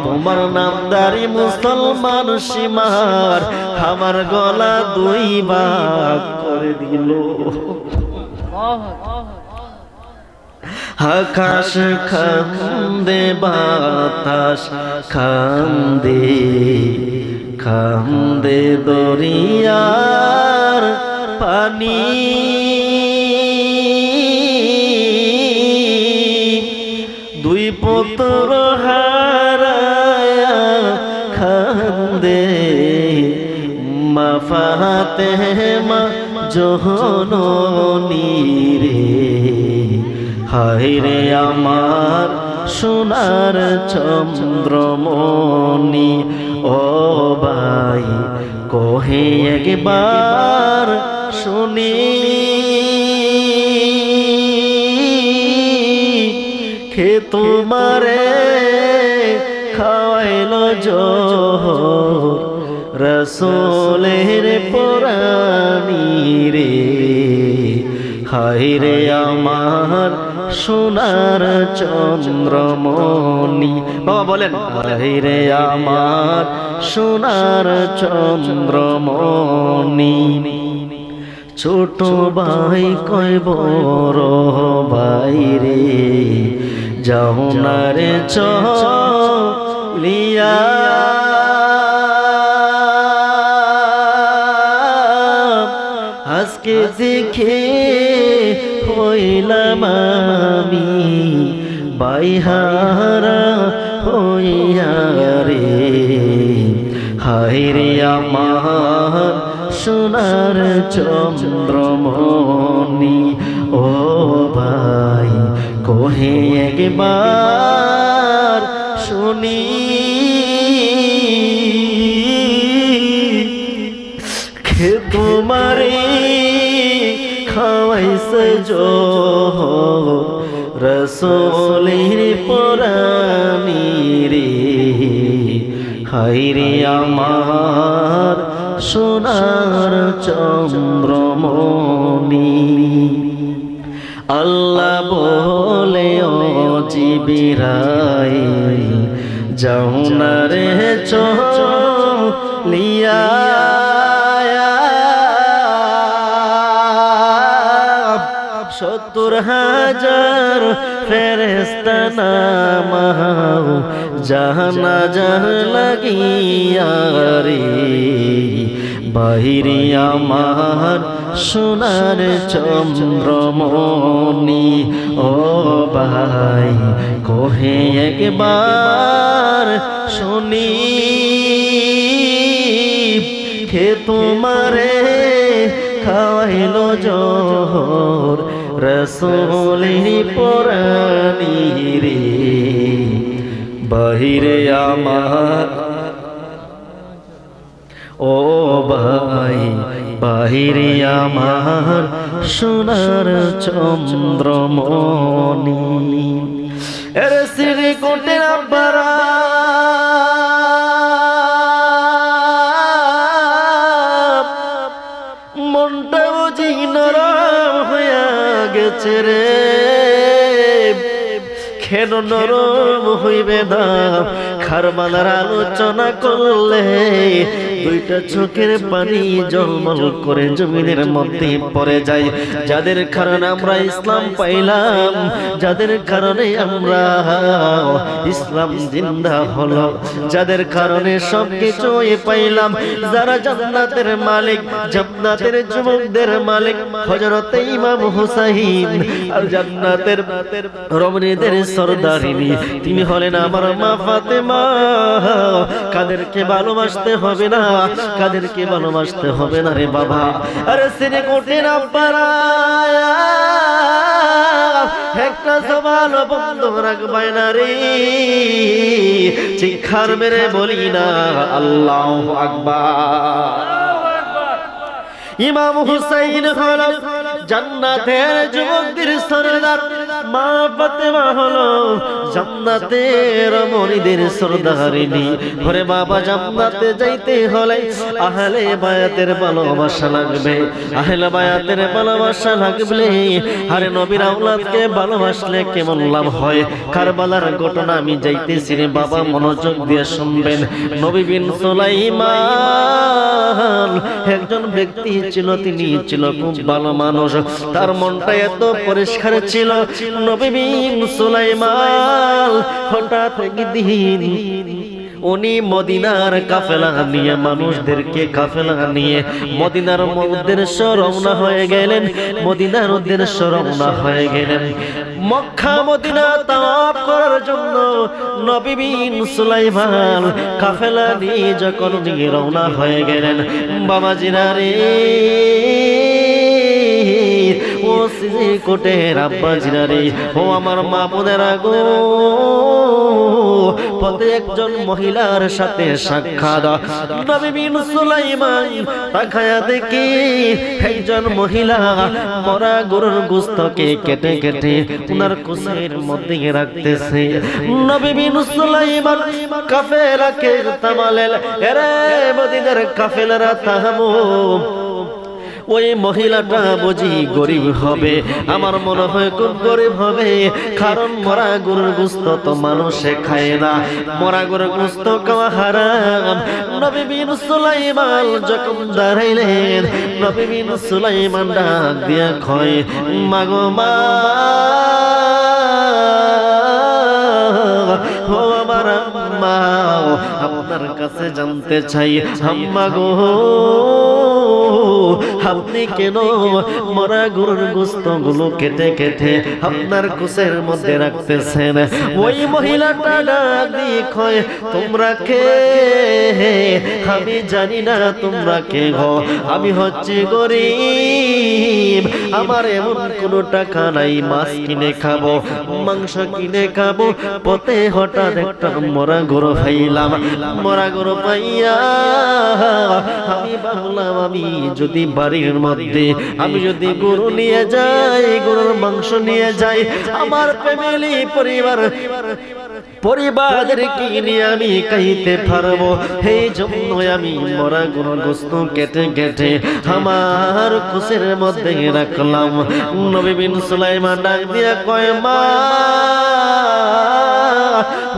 তোমার নামদারি মুসলমান সীমার আমার গলা দুই ভাগ করে দিল। আকাশ কান্দে বাতাস কান্দে, কান্দে দরিয়ার পানি, দুই পুত্র হারায়া কান্দে মা ফাতেমা জননী রে। হায় রে আমার সোনার চন্দ্রমণি, ও ভাই কহে একবার শুনি, খে তোমারে খাওয়াইল জোহর রসুলের পরানি রে। হায় রে আমার সোনার চন্দ্রমণি, বাবা বলেন হায় রে আমার সোনার চন্দ্রমণি। ছোট ভাই কয় বড় ভাই রে, যাও না রে চলিয়া, আজকে দেখে হইলাম আমি বাইহারা হইয়া রে। হায় রে আমার সোনার চন্দ্রমণি, ও ভাই কহে একবার শুনি, খে তোমারে খাওয়াইছে জোহর রসুলের পরানি রে। হায় রে আমার সোনার চন্দ্রমণি। আল্লাহ বলে ও জিবরাইল, যাও না রে চলিয়া, ৭০,০০০ ফেরেশতা নামাও জানাজা লাগিয়া রে। বাহিরে আমার সোনার চন্দ্রমণি, ও ভাই কহে একবার শুনি, খে তোমারে খাওয়াইল জোহর রসুলের পরানি রে। বাহিরে আমার, ও ভাই বাহিরে আমার সোনার চন্দ্রমণি। এর শ্রীকোটের আব্বারা মনটা বুঝি নরম হইয়া গেছে রে, কেন নরম হইবে না? কারবালার আলোচনা করলে দুইটা চোখের পানি জলমল করে জমিনের মধ্যে পড়ে যায়। যাদের কারণে আমরা ইসলাম পাইলাম, যাদের কারণে আমরা ইসলাম জিন্দা হলো, যাদের কারণে সবকিছু পাইলাম, যারা জান্নাতের মালিক, জান্নাতের যুবকদের মালিক হযরত ইমাম হুসাইন, আর জান্নাতের রমণীদের সরদারিনী তিনি হলেন আমার মা ফাতেমা। কাদেরকে ভালোবাসতে হবে না, কাদেরকে ভালোবাসতে হবে না রে বাবা। আরে সিনে কোটে না পারা একটা সবাল বন্ধ রাখবাই না রে, চিৎকার মেরে বলি না আল্লাহু আকবার। ইমাম হুসাইন হলো জান্নাতের যুবকদের সরদার, মা ফাতেমা হলো জান্নাতের রমণীদের সরদারিনী। ওরে বাবা, জান্নাতে যাইতে হলে আহলে বায়াতের ভালোবাসা লাগবে, আহলে বায়াতের ভালোবাসা লাগবে। আরে নবীর আওলাদকে ভালোবাসলে কেমন লাভ হয়? কারবালার ঘটনা আমি যাইতেছি রে বাবা, মনোযোগ দিয়ে শুনবেন। নবী বিন সুলাইমান একজন ব্যক্তি ছিল, তিনি ছিল খুব ভালো মানুষ, তার মনটা এত পরিষ্কার ছিল। নবী বিন সুলাইমান হঠাৎ একদিন উনি মদিনার কাফেলা নিয়ে, মানুষদেরকে কাফেলা নিয়ে মদিনার উদ্দেশ্যে রওনা হয়ে গেলেন, মদিনার উদ্দেশ্যে রওনা হয়ে গেলেন। মক্কা মদিনা তাওয়াফ করার জন্য নবী বিন সুলাইমান কাফেলা নিয়ে যখন রওনা হয়ে গেলেন, বাবাজিরা রে, ও সিজি কোটের আব্বাজিরা রে, ও আমার মা বোনেরা গো, পথে একজন মহিলার সাথে সাক্ষাৎ। নবী বিন সুলাইমান তাকায়া দেখি একজন মহিলা মরা গরুর গোশতকে কেটে কেটে উনার কুসের মধ্যে রাখতেছে। নবী বিন সুলাইমান কাফেলাকে থামালেন, এরে মদিনার কাফেলারা থামো। ওই মহিলাটা বুঝি গরিব হবে, আমার মনে হয় খুব গরিব হবে, কারণ মরা গরুর গোশত তো মানুষে খায় না, মরা গরুর গোশত খাওয়া হারাম। নবী বিন সুলাইমান যখন দাঁড়াইলেন, নবী বিন সুলাইমান ডাক দিয়া কয়, মাগো মা, ও আমার আম্মা, আপনার কাছে জানতে চাই, আম্মা গো, আপনি কেন মরা গরুর গোশত গুলো কেটে কেটে আপনার কুসের মধ্যে রাখতেছেন? ওই মহিলাটা ডাক দিয়ে কয়, তোমরা কে? আমি জানি না তোমরা কে গো, আমি হচ্ছে গরিব, আমার এমন কোনো টাকা নাই মাছ কিনে খাবো, মাংস কিনে খাবো। পথে হঠাৎ একটা মরা গরু পাইলাম, মরা গরু পাইয়া আমি ভাবলাম, আমি যদি বাড়ির মধ্যে আমি যদি গরু নিয়ে যাই, গরুর মাংস নিয়ে যাই, আমার ফ্যামিলি পরিবারকে নিয়ে আমি খাইতে পারবো। এই জন্য আমি মরা গরুর গোশত কেটে কেটে আমার কুসের মধ্যে রাখলাম। নবী বিন সুলাইমান ডাক দিয়া কয়, মা,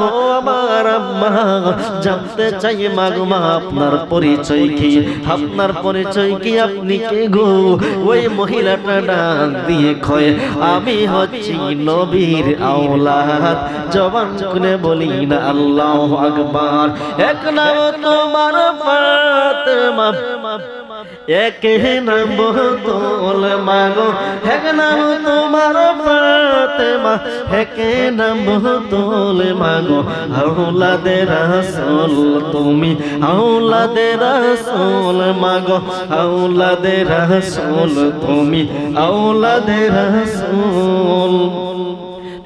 ও আমার আম্মা, জানতে চাই মাগো মা, আপনার পরিচয় কি? আপনার পরিচয় কি? আপনি কে গো? ওই মহিলাটা ডাক দিয়ে কয়, আমি হচ্ছি নবীর আওলাদ। জবান খুলে বলি না আল্লাহু আকবার। এক নাম তোমার ফাতেমা, এক নাম বোতল মাগো, এক নাম তোমার ফাতেমা, এক নাম বোতল মাগো, আওলাদে রাসূল তুমি, আওলাদে রাসূল মাগো, আওলাদে রাসূল তুমি, আওলাদে রাসূল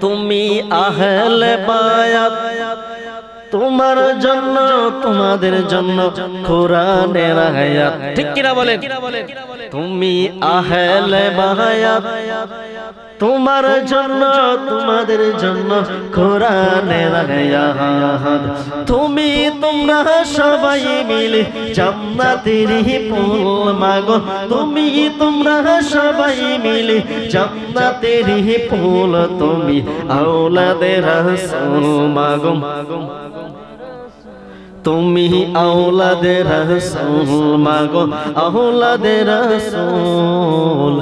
তুমি, আহলে বায়াত তোমার জন্য, তোমাদের জন্য কোরআনের আয়াত। ঠিক কিনা বলেন? তুমি আহলে বায়াত তোমার জন্য, তোমাদের জন্য কোরআনের আয়াত। তুমি তোমরা সবাই মিলে জান্নাতের ফুল মাগো, তুমি তোমরা সবাই মিলে জান্নাতের ফুল তুমি, আওলাদে রাসূল মাগো, তুমি আওলাদে রাসূল মাগো আওলাদে রাসূল।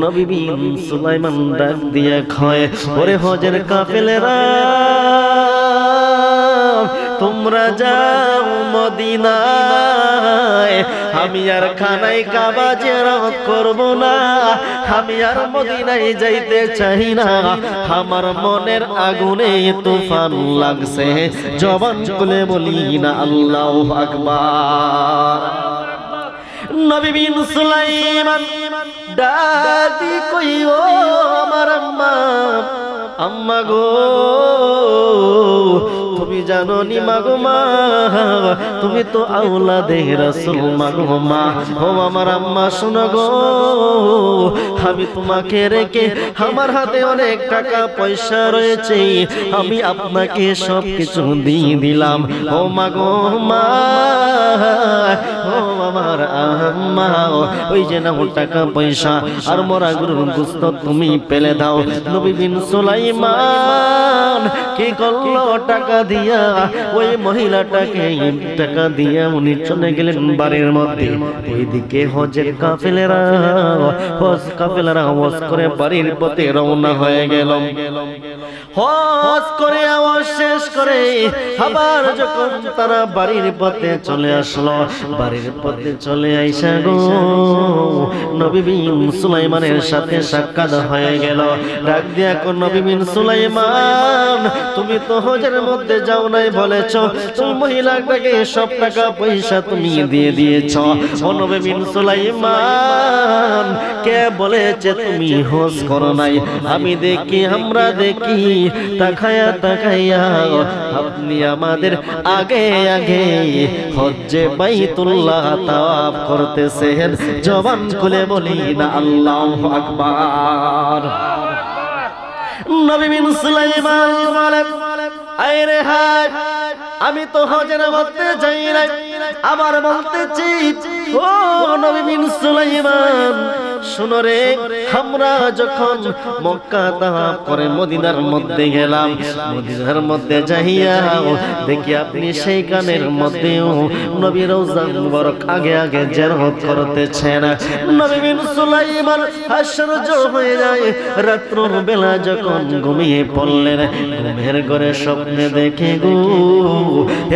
নবী বিন সুলাইমান ডাক দিয়া কয় ওরে হজের কাফেলেরা তোমরা যাও মদিনায়, আমি আর খানায় কাবা জিয়ারত করব না, আমি আর মদিনায় যাইতে চাই না। আমার মনের আগুনে তুফান লাগছে, জবান খুলে বলি না আল্লাহু আকবার। নবী বিন সুলাইমান ডাকি কই ও আমার আম্মা, আম্মা গো তুমি জানো নি মাগো মা, তুমি তো আওলাদে রাসূল মাগো মা। ও আমার আম্মা শোনো গো, আমি তোমাকে রেখে আমার হাতে অনেক টাকা পয়সা রয়েছে, আমি আপনাকে সব কিছু দিয়ে দিলাম। ও মাগো মা, ও আমার আম্মা, ওই যে নাও টাকা পয়সা আর মরা গরুর গোশত তুমি পেলে দাও। নবী বিন সুলাইমান কি করলো, টাকা দিয়া ওই মহিলাটাকে টাকা দিয়া উনি চলে গেলেন বাড়ির মধ্যে। ওইদিকে হজের কাফেলারা হজ করে বাড়ির পথে রওনা হয়ে গেল। হজ করে আওয়াজ শেষ করে আবার যখন তারা বাড়ির পথে চলে আসলো, বাড়ির পথে চলে আইসা গো নবী বিন সুলাইমানের সাথে সাক্ষাৎ হয়ে গেল। ডাক দিয়া কোন নবী বিন সুলাইমান, তুমি তো হজের মধ্যে যাও নাই বলেছ, তুমি মহিলাটাকে সব টাকা পয়সা তুমি দিয়ে দিয়েছ। ও নবী বিন সুলাইমান, কে বলেছে তুমি হজ করো নাই? আমি দেখি, আমরা দেখি, তাকায়া তাকায়া আপনি আমাদের আগে আগে হজ্জে বাইতুল্লাহ তাওয়াফ করতেছেন। জবান খুলে বলি না আল্লাহু আকবার। নবী বিন সুলাইমান বলেন আরে হায়, আমি তো হজের মধ্যে যাই নাই, আবার বলতেছি ও নবী বিন সুলাইমান শুনো রে, আমরা যখন মক্কা তাওয়াফ করে মদিনার মধ্যে গেলাম, মদিনার মধ্যে যাইয়া দেখি আপনি সেই কানের মধ্যেও নবীর রওজা মুবারক আগে আগে জিয়ারত করতেছেন। নবী বিন সুলাইমান আশ্চর্য হয়ে যায়। রাত্র বেলা যখন ঘুমিয়ে পড়লেন, ঘুমের ঘরে স্বপ্নে দেখে গো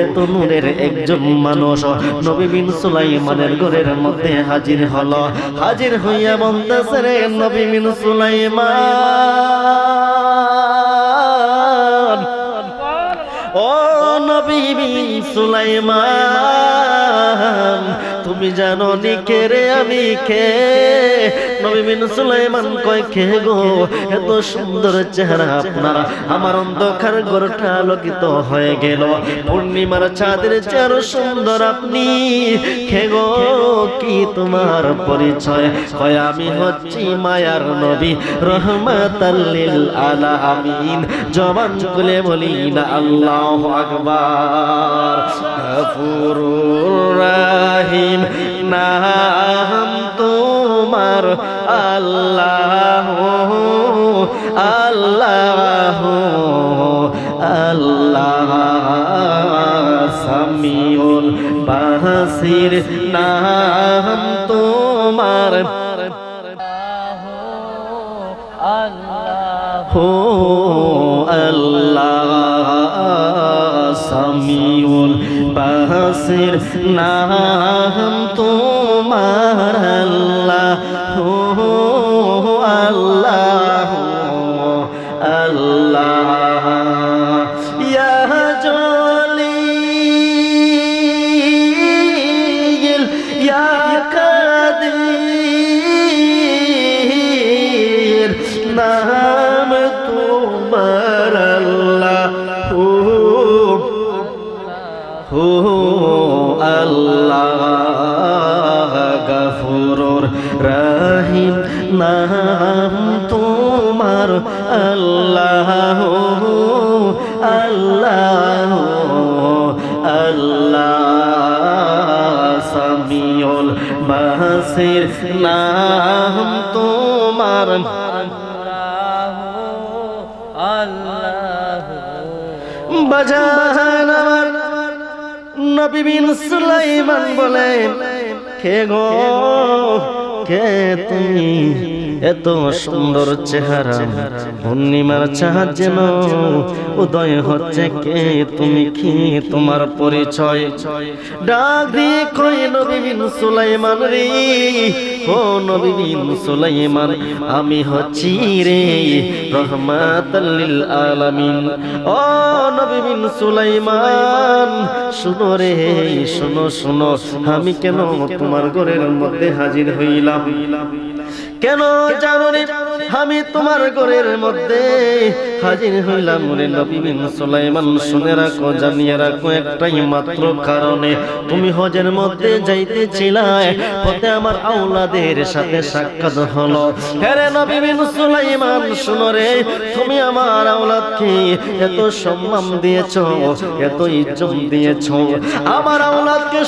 এত নূরের একজন মানুষ নবী বিন সুলাইমানের ঘরের মধ্যে হাজির হলো। হাজির হইয়া বলতেছে রে নবী বিন সুলাইমান, ও নবী বিন সুলাইমান, তুমি জানো নি কে রে আমি কে? নবী বিন সুলাইমান কয় কে গো, এত সুন্দর চেহারা আপনার, আমার অন্ধকার ঘরটা আলোকিত হয়ে গেল, পূর্ণিমার চাঁদের চেয়ে সুন্দর আপনি, কে গো কি তোমার পরিচয়? কয় আমি হচ্ছি মায়ার নবী রহমাতাল লিল আলামিন। জবান খুলে বলি না আল্লাহু আকবার। গফুরুর রহিম নাম তোমার আল্লাহ আল্লাহ আল্লাহ, সামিউল বাসির নাম তোমার আল্লাহ আল্লাহ, সামিউল বাসির নাম তোমার আল্লাহ আল্লাহ আল্লাহ। ইয়া জলিল ইয়া কাদির, নাম তোমার আল্লাহ আল্লাহ। গফুরুর রহিম নাম তোমার আল্লাহ আল্লাহ আল্লাহ, সামিউল বাসির নাম তোমার আল্লাহ। বাজান আমার নবী বিন সুলাইমান বলেন, কে গো, কে তুমি? এত সুন্দর চেহারা, পূর্ণিমার চাঁদ যেন উদয় হচ্ছে, কে তুমি, কি তোমার পরিচয়? ডাক দিয়ে কয়, নবী বিন সুলাইমান রে, ও নবী বিন সুলাইমান, আমি হচ্ছি রে রহমাতাল লিল আলামিন। ও নবী বিন সুলাইমান, শুনো রে, শুনো শুনো, আমি কেন তোমার ঘরের মধ্যে হাজির হইলাম? কেন জানো রে, আমি তোমার ঘরের মধ্যে হাজির হইলাম রে নবী বিন সুলাইমান? শুনে রাখো, জানিয়ে রাখো, একটাই মাত্র কারণে। তুমি হজের মধ্যে যাইতেছিলে, পথে আমার আওলাদের সাথে সাক্ষাৎ হলো। হে নবী বিন সুলাইমান, শুনো রে, তুমি আমার আওলাদকে এত সম্মান দিয়েছো, এত ইজ্জত দিয়েছো, আমার আওলাদকে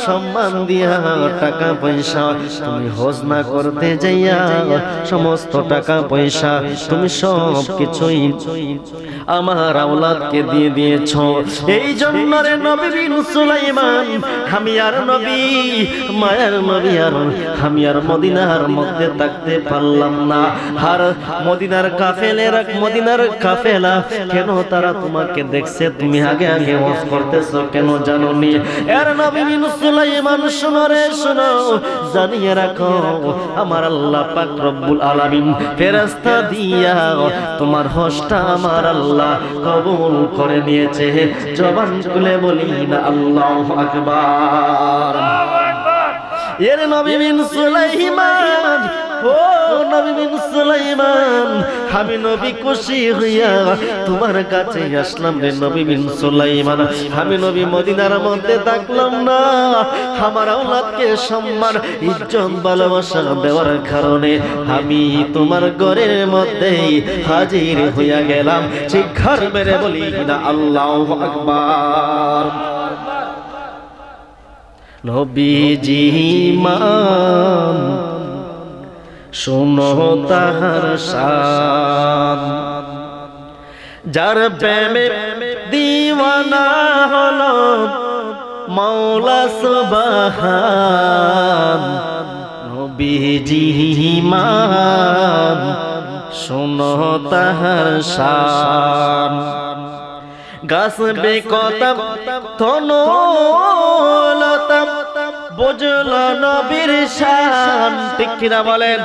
সম্মান দিয়া টাকা পয়সা তুমি হজ না করতে যাইয়া সমস্ত টাকা পয়সা তুমি সব কিছুই আমার আওলাদকে দিয়ে দিয়েছো। এই জন্য রে নবী বিন সুলাইমান, আমি আর নবী, মায়ের নবী, আর আমি আর মদিনার মধ্যে থাকতে পারলাম না। আর মদিনার কাফেলা কেন তারা তোমাকে দেখছে, তুমি আগে আগে ওয়াজ করতেছো কেন জানো নি? এর নবী বিন সুলাইমান, শুনো রে, শুনো, জানিয়ে রাখো, আমার আল্লাহ পাক রব্বুল আলামিন ফেরেশতা দিয়া তোমার হজটা আমার আল্লাহ কবুল করে নিয়েছে। জবান খুলে বলি না আল্লাহু আকবার। এর নবী বিন সুলাইমান, ও নবী বিন সুলাইমান, আমি নবী খুশি হইয়া তোমার কাছে আসলাম রে নবী বিন সুলাইমান। আমি নবী মদিনার মধ্যে থাকলাম না, আমার আওলাদকে সম্মান, ইজ্জত, ভালোবাসা দেওয়ার কারণে আমি তোমার ঘরের মধ্যে হাজির হইয়া গেলাম। শিক্ষার মেরে বলি না আল্লাহু আকবার। নবীজি মান, শোনো তাহার শান, যার প্রেমে দিওয়ানা হলো মাওলা সুবহান। নবীজি মান, শোনো তাহার শান, গাছ বেকতাম তনলতাম বুঝল নবীর শান। ঠিক কিনা বলেন?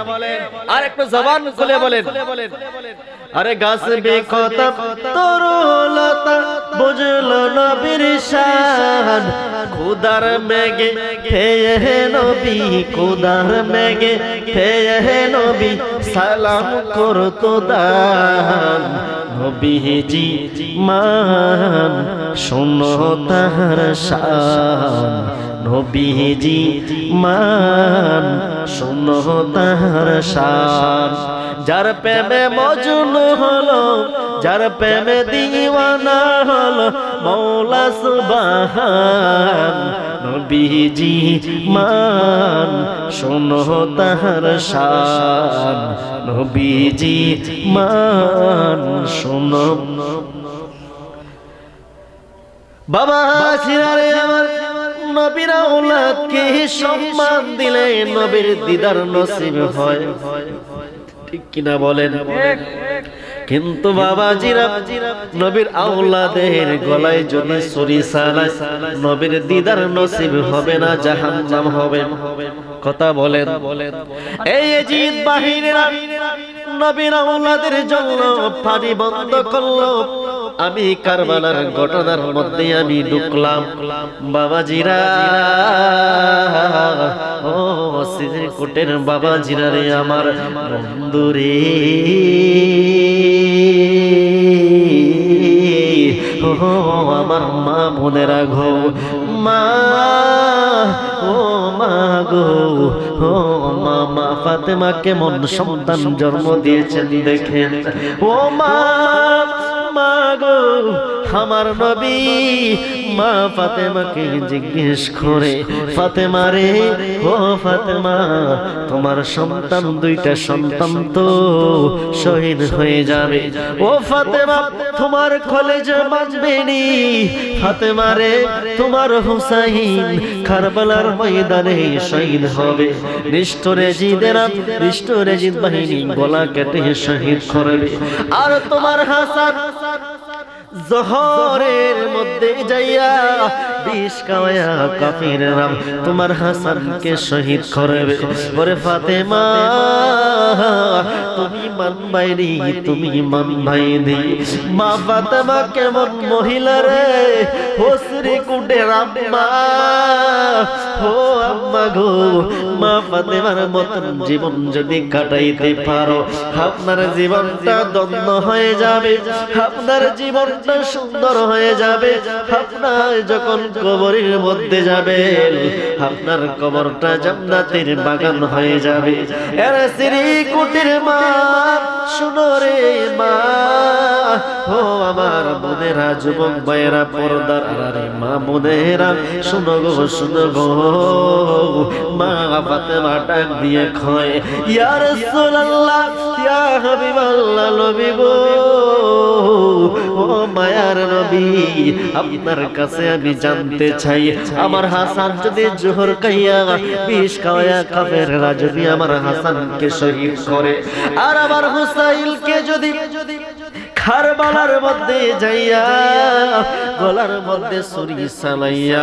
আর একটু জবান খুলে বলেন। আরে গাছ বেকতাম তরলতা বুঝল নবীর শান। খুদার মেঘে ফেয়ে নবী, খুদার মেঘে ফেয়ে নবী সালাম করতো দান। নবীজি মান, শোনো তাহার শান। নবীজি মান, শোনো তাহার শান, যার প্রেমে মজনু হলো, যার প্রেমে দিওয়ানা হলো মাওলা সুবহান। নবীজি মান, শোনো তাহার শান। নবীজি মান, শোনো। বাবা ছিনারে আমার নবীর আওলাদকে সম্মান দিলে নবীর দিদার নসিব হয়। ঠিক কিনা বলেন? কিন্তু বাবাজিরা, নবীর আওলাদের গলায় যদি ছুরি চালায়, নবীর দিদার নসিব হবে না, জাহান্নাম হবে। কথা বলেন। এই জিদ বাহিনীরা নবীর আওলাদের জন্য পানি বন্ধ করলো। আমি কারবালার ঘটনার মধ্যে আমি ঢুকলাম। বাবাজিরা, ও সিদ্দিকুটের বাবাজিরা রে, আমার বন্ধুরে, ও আমার মা বোনেরা গো, মা, ও মা গো, ও মা ফাতেমা কেমন সন্তান জন্ম দিয়েছেন দেখেন। ও মা, মা গো, আমার নবী মা ফাতেমাকে জিজ্ঞেস করে, ফাতেমা রে, ও ফাতেমা, তোমার সন্তান দুইটা সন্তান তো শহীদ হয়ে যাবে। ও ফাতেমা, তোমার কলেজে বাঁচবেনি। ফাতেমা রে, তোমার হুসাইন কারবালার ময়দানে শহীদ হবে। নিষ্ঠুর এজিদ বাহিনী গলা কেটে শহীদ করবে। আর তোমার হাসান জহরের মধ্যে যাইয়া বিষ খাওয়ায়া কাফিররা তোমার হাসানকে শহীদ করবে। ওরে ফাতেমা, তুমি মানবাইনি, তুমি মানবাইনি। মা ফাতেমা কেমন মহিলা রে, হোসরি কুটের আম্মা, ও আম্মা গো, মা ফাতেমার মতন জীবন যদি কাটাইতে পারো, আপনার জীবনটা ধন্য হয়ে যাবে, আপনার জীবনটা সুন্দর হয়ে যাবে। আপনার যখন কবরের মধ্যে যাবেন, আপনার কবরটা জান্নাতের বাগান হয়ে যাবে। এর শ্রী কুটির মা, শুনো রে মা, ও আমার বোনেরা, যুবক ভাইয়েরা, পর্দার আড়ালে মা বোনেরা, শুনো গো, শুনো গো। মা ফাতেমা ডাক দিয়ে কয়, ইয়া রাসূলুল্লাহ, ইয়া হাবিবাল্লাহ, নবী গো, ও মায়ার নবী, আপনার কাছে আমি জানতে চাই, আমার হাসান যদি জোহর খাইয়া বিষ খাওয়ায়া কাফেররা যদি আমার হাসানকে শহীদ করে, আর আমার হুসাইনকে যদি কারবালার মধ্যে যাইয়া গলার মধ্যে ছুরি চালাইয়া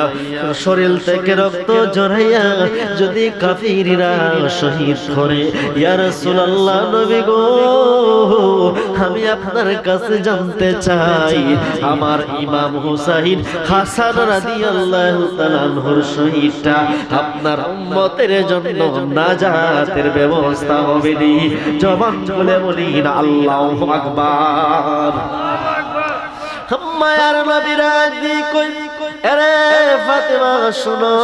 শরীর থেকে রক্ত ঝরাইয়া যদি কাফিররা শহীদ করে, ইয়া রাসূলুল্লাহ, নবী গো, আমি আপনার কাছে জানতে চাই, আমার ইমাম হুসাইন হাসান রাদিয়াল্লাহু তাআলা আনহুর শহীদটা আপনার উম্মতের জন্য নাজাতের ব্যবস্থা হবে নি? জবান খুলে বলিন আল্লাহু আকবার। মায়ার নবীরা দি কই, আরে ফাতেমা শোনো,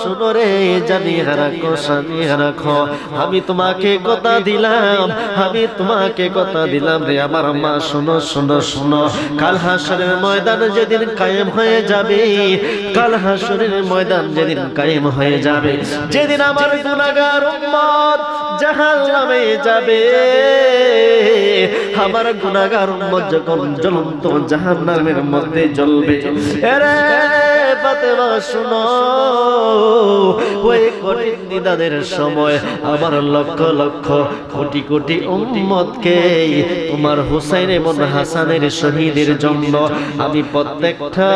শোনো রে, জানিয়া রাখো, জানিয়া রাখো, আমি তোমাকে কথা দিলাম, আমি তোমাকে কথা দিলাম রে আমার মা, শোনো শোনো শোনো, কাল হাসরের ময়দান যেদিন কায়েম হয়ে যাবে, কাল হাসরের ময়দান যেদিন কায়েম হয়ে যাবে, যেদিন আমার গুনাহগার উম্মত জাহান্নামে যাবে, আমার গুনাহগার উম্মত যখন জ্বলন্ত জাহান্নামের মধ্যে জ্বলবে, আরে ফাতেমা শোনো, ওই কঠিন নিদানের সময় আমার লক্ষ লক্ষ কোটি কোটি উম্মতকে তোমার হুসাইন এবং হাসানের শহীদের জন্য আমি প্রত্যেকটা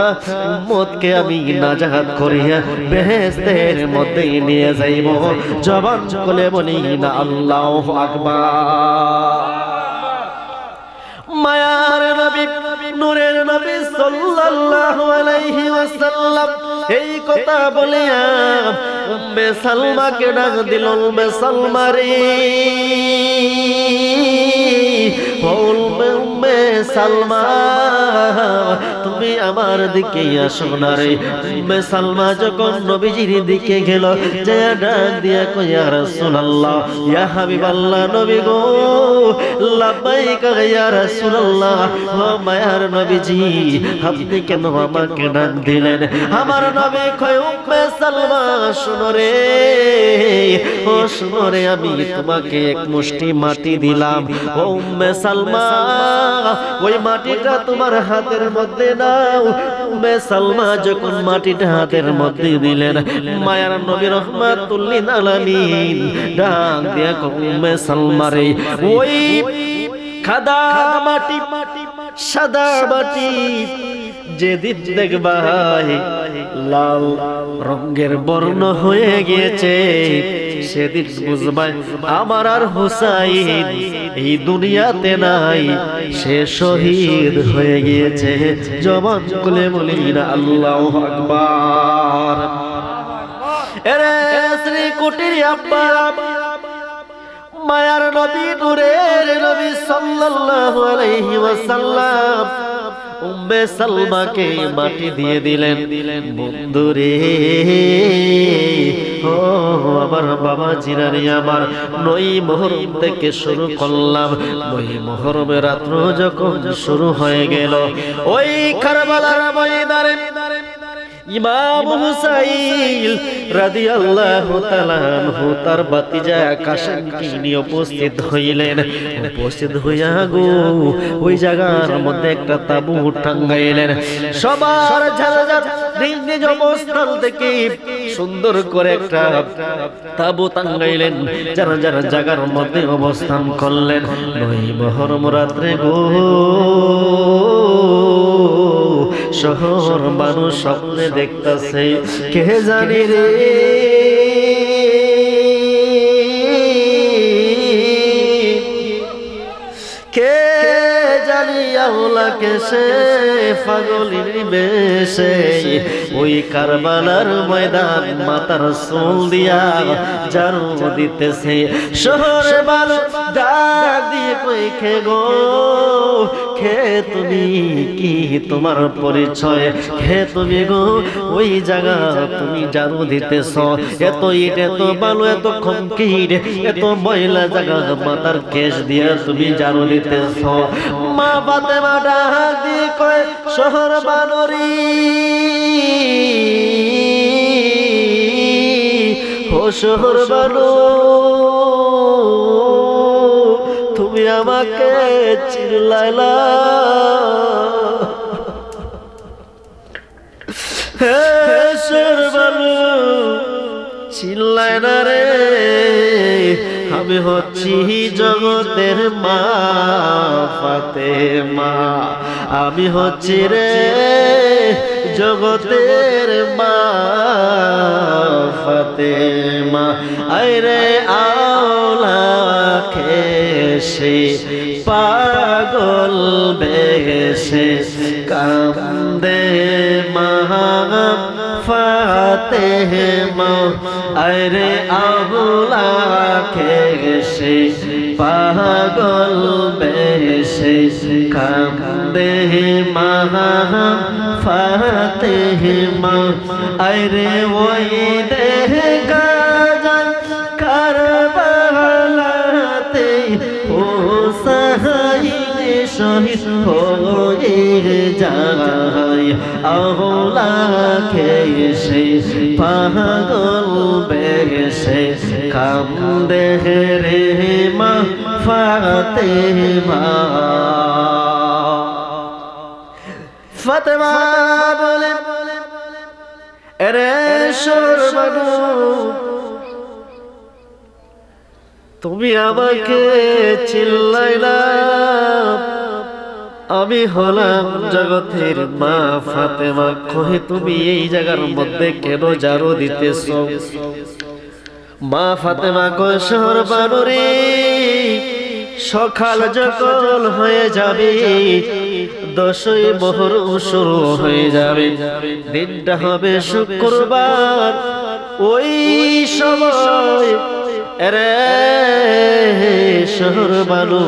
উম্মতকে আমি নাজাত করিয়া বেহেশতের মধ্যে নিয়ে যাইব। জবান খুলে বলি না আল্লাহু আকবার। মায়ার নবী, নূরের নবী সাল্লাল্লাহু আলাইহি ওয়াসাল্লাম এই কথা বলিয়া উম্মে সালমাকে ডাক দিল, উম্মে সালমা রে, উম্মে সালমা, তুমি আমার দিকে আসো না রে। উম্মে সালমা যখন নবীজির দিকে গেল, যে ডাক দিয়া কই, ইয়া রাসূলুল্লাহ, ইয়া হাবিবাল্লাহ, নবী গো, লাব্বাইক ইয়া রাসূলুল্লাহ, ও মায়ার নবীজি, আপনি কেন আমাকে ডাক দিলেন? আমার নবী কয়, উম্মে সালমা শুনো রে, ও শুনো রে, আমি তোমাকে এক মুষ্টি মাটি দিলাম, ও উম্মে সালমা, ওই মাটিটা তোমার হাতের মধ্যে নাও। উম্মে সালমা যখন মাটিটা হাতের মধ্যে দিলেন, মায়ার নবী রাহমাতুল লিল আলামিন ডাক দিয়া কয়, উম্মে সালমা রে, ওই খাদা মাটি, সাদা মাটি যেদিন দেখবা লাল রঙের বর্ণ হয়ে গিয়েছে, সেদিন বুঝবা আমার আর হুসাইন এই দুনিয়াতে নাই, সে শহীদ হয়ে গিয়েছে। জবান খুলে বলি না আল্লাহু আকবার। এরে শ্রী কুটির আব্বা, মায়ার নবী, নূরের নবী সাল্লাল্লাহু আলাইহি ওয়াসাল্লাম উম্মে সালমাকে মাটি দিয়ে দিলেন। বন্ধুরে, ও আমার বাবা জিরানি আমার 9 মুহররম থেকে শুরু করলাম। 9 মুহররমের রাত্র যখন শুরু হয়ে গেল, ওই কারবালার ময়দানে ইমাম হুসাইন রাদিয়াল্লাহু তাআলা আনহু তার ভাতিজা কাসেমকে নিয়ে উপস্থিত হইলেন। উপস্থিত হইয়া গো ওই জায়গার মধ্যে একটা তাবু টাঙ্গাইলেন। সবার ঝালঝাল নিজ নিজ অবস্থান থেকে সুন্দর করে একটা তাবু টাঙ্গাইলেন। যারা যারা জায়গার মধ্যে অবস্থান করলেন, 9 মুহররম রাত্রে গো শহর মানুষ স্বপ্নে দেখতাছে, কে জানি রে কে জানি আল্লাহকে সে পাগলের বেশে ওই কারবালার ময়দান মাতার চুল দিয়া জারু দিতেছে। শহরে ভালো ডাক দিয়ে কই খে গো, খে তুমি কি তোমার পরিচয়, খে তুমি গো ওই জায়গা তুমি জারু দিতেছ, এত ইট এত বালু এত কংক্রিট এত ময়লা জায়গা মাথার কেশ দিয়া তুমি জারু দিতেছ। মা ফাতেমা ডাক দিয়ে কয় শহর বানরি ও শহর বানু, তুমি আমাকে চিল্লাইলা, হে শহর বানু চিল্লাই না রে, আমি হচ্ছি জগতের মা ফাতেমা, আমি হচ্ছি রে জগতের মা ফাতেমা। আইরে আওলা খেসে পাগল বেশে কান্দে মা ফাতেমা, আইরে আওলা খেসে পাগল বেশে কান্দে মা ফাতেমা, আইরে ওই দেহ গাজান কারবালাতে হুসাইন শহীদ হয়ে যায়, আওলা খেসে পাগল বেশে কান্দে রে মা ফাতেমা। ফাতেমা বলে এরে শর্মানু, তুমি আমাকে চিল্লাইলা, আমি হলাম জগতের মা ফাতেমা, কহে তুমি এই জায়গার মধ্যে কেন জারু দিতেছ? মা ফাতেমা কয় শহর বানরে সকাল যখন হয়ে যাবে 10ই মুহররম শুরু হয়ে যাবে, দিনটা হবে শুক্রবার, ওই সময় রে শহর বানু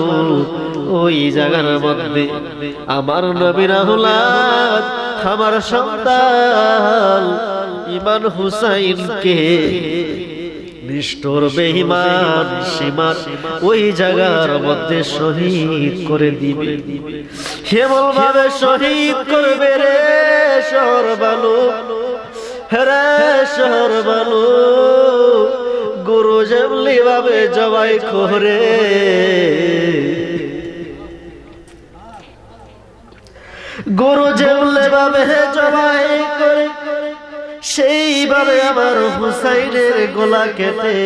ওই জায়গার মধ্যে আমার নবী রাহুলাত আমার সন্তান ইমাম হুসাইনকে নিষ্ঠুর বেঈমান সীমার ওই জায়গার মধ্যে শহীদ করে দিবে, কেমন ভাবে শহীদ করবে রে শহর বানু, রে শহর বানু, গুরু যেমনি ভাবে জবাই করে গুরু যেমনি ভাবে জবাই করে সেইভাবে আমার হুসাইনের গলা কেটে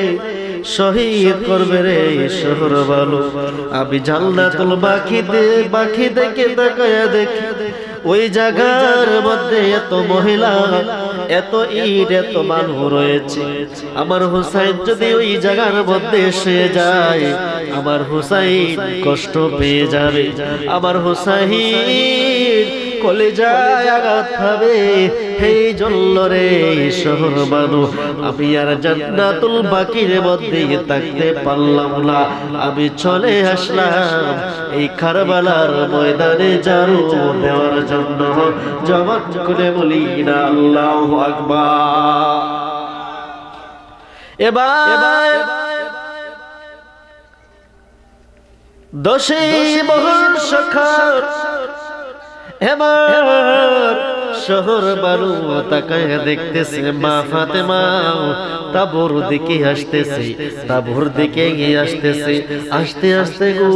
শহীদ করবে রে শহর বানু। আমি জান্নাতুল বাকি দেখে তাকায়া দেখি ওই জায়গার মধ্যে এত মহিলা এত ইট এত মানুষ রয়েছে, আমার হুসাইন যদি ওই জায়গার মধ্যে শুয়ে যায় আমার হুসাইন কষ্ট পেয়ে যাবে, আমার হুসাইন কলেজায় আঘাত পাবে, এই জন্য রে শহর বানু আমি আর জান্নাতুল বাকির মধ্যে থাকতে পারলাম না, আমি চলে আসলাম এই কারবালার ময়দানে জারু দেওয়ার জন্য। জবান করে বলি না আল্লাহু আকবার। এবার দোষী মোহন সখা এবার শহর বালু তাকায় দেখতেছে মা ফাতেমা তাবুর দিকে আসতেছে, তাবুর দিকে গিয়ে আসতেছে। আস্তে আস্তে গো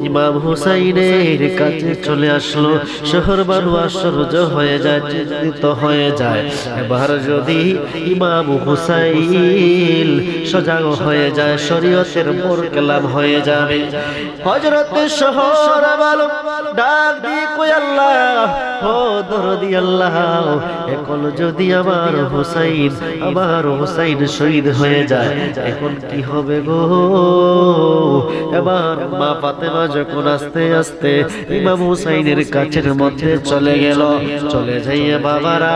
ইমাম হুসাইনের কাছে চলে আসলো। শহর বালু আশ্চর্য হয়ে যায়, চিন্তিত হয়ে যায়। এবার যদি ইমাম হুসাইন সজাগ হয়ে যায়, শরীয়তের মোর কালাম হয়ে যাবে। হযরত শহর বালু ডাক দিয়ে কই আল্লাহ ও দরদি আল্লাহ, এখন যদি আমার হুসাইন শহীদ হয়ে যায়, এখন কি হবে গো? এবার মা ফাতেমা যখন আস্তে আস্তে ইমাম হুসাইনের কাছের মধ্যে চলে গেল, চলে যাইয়া বাবারা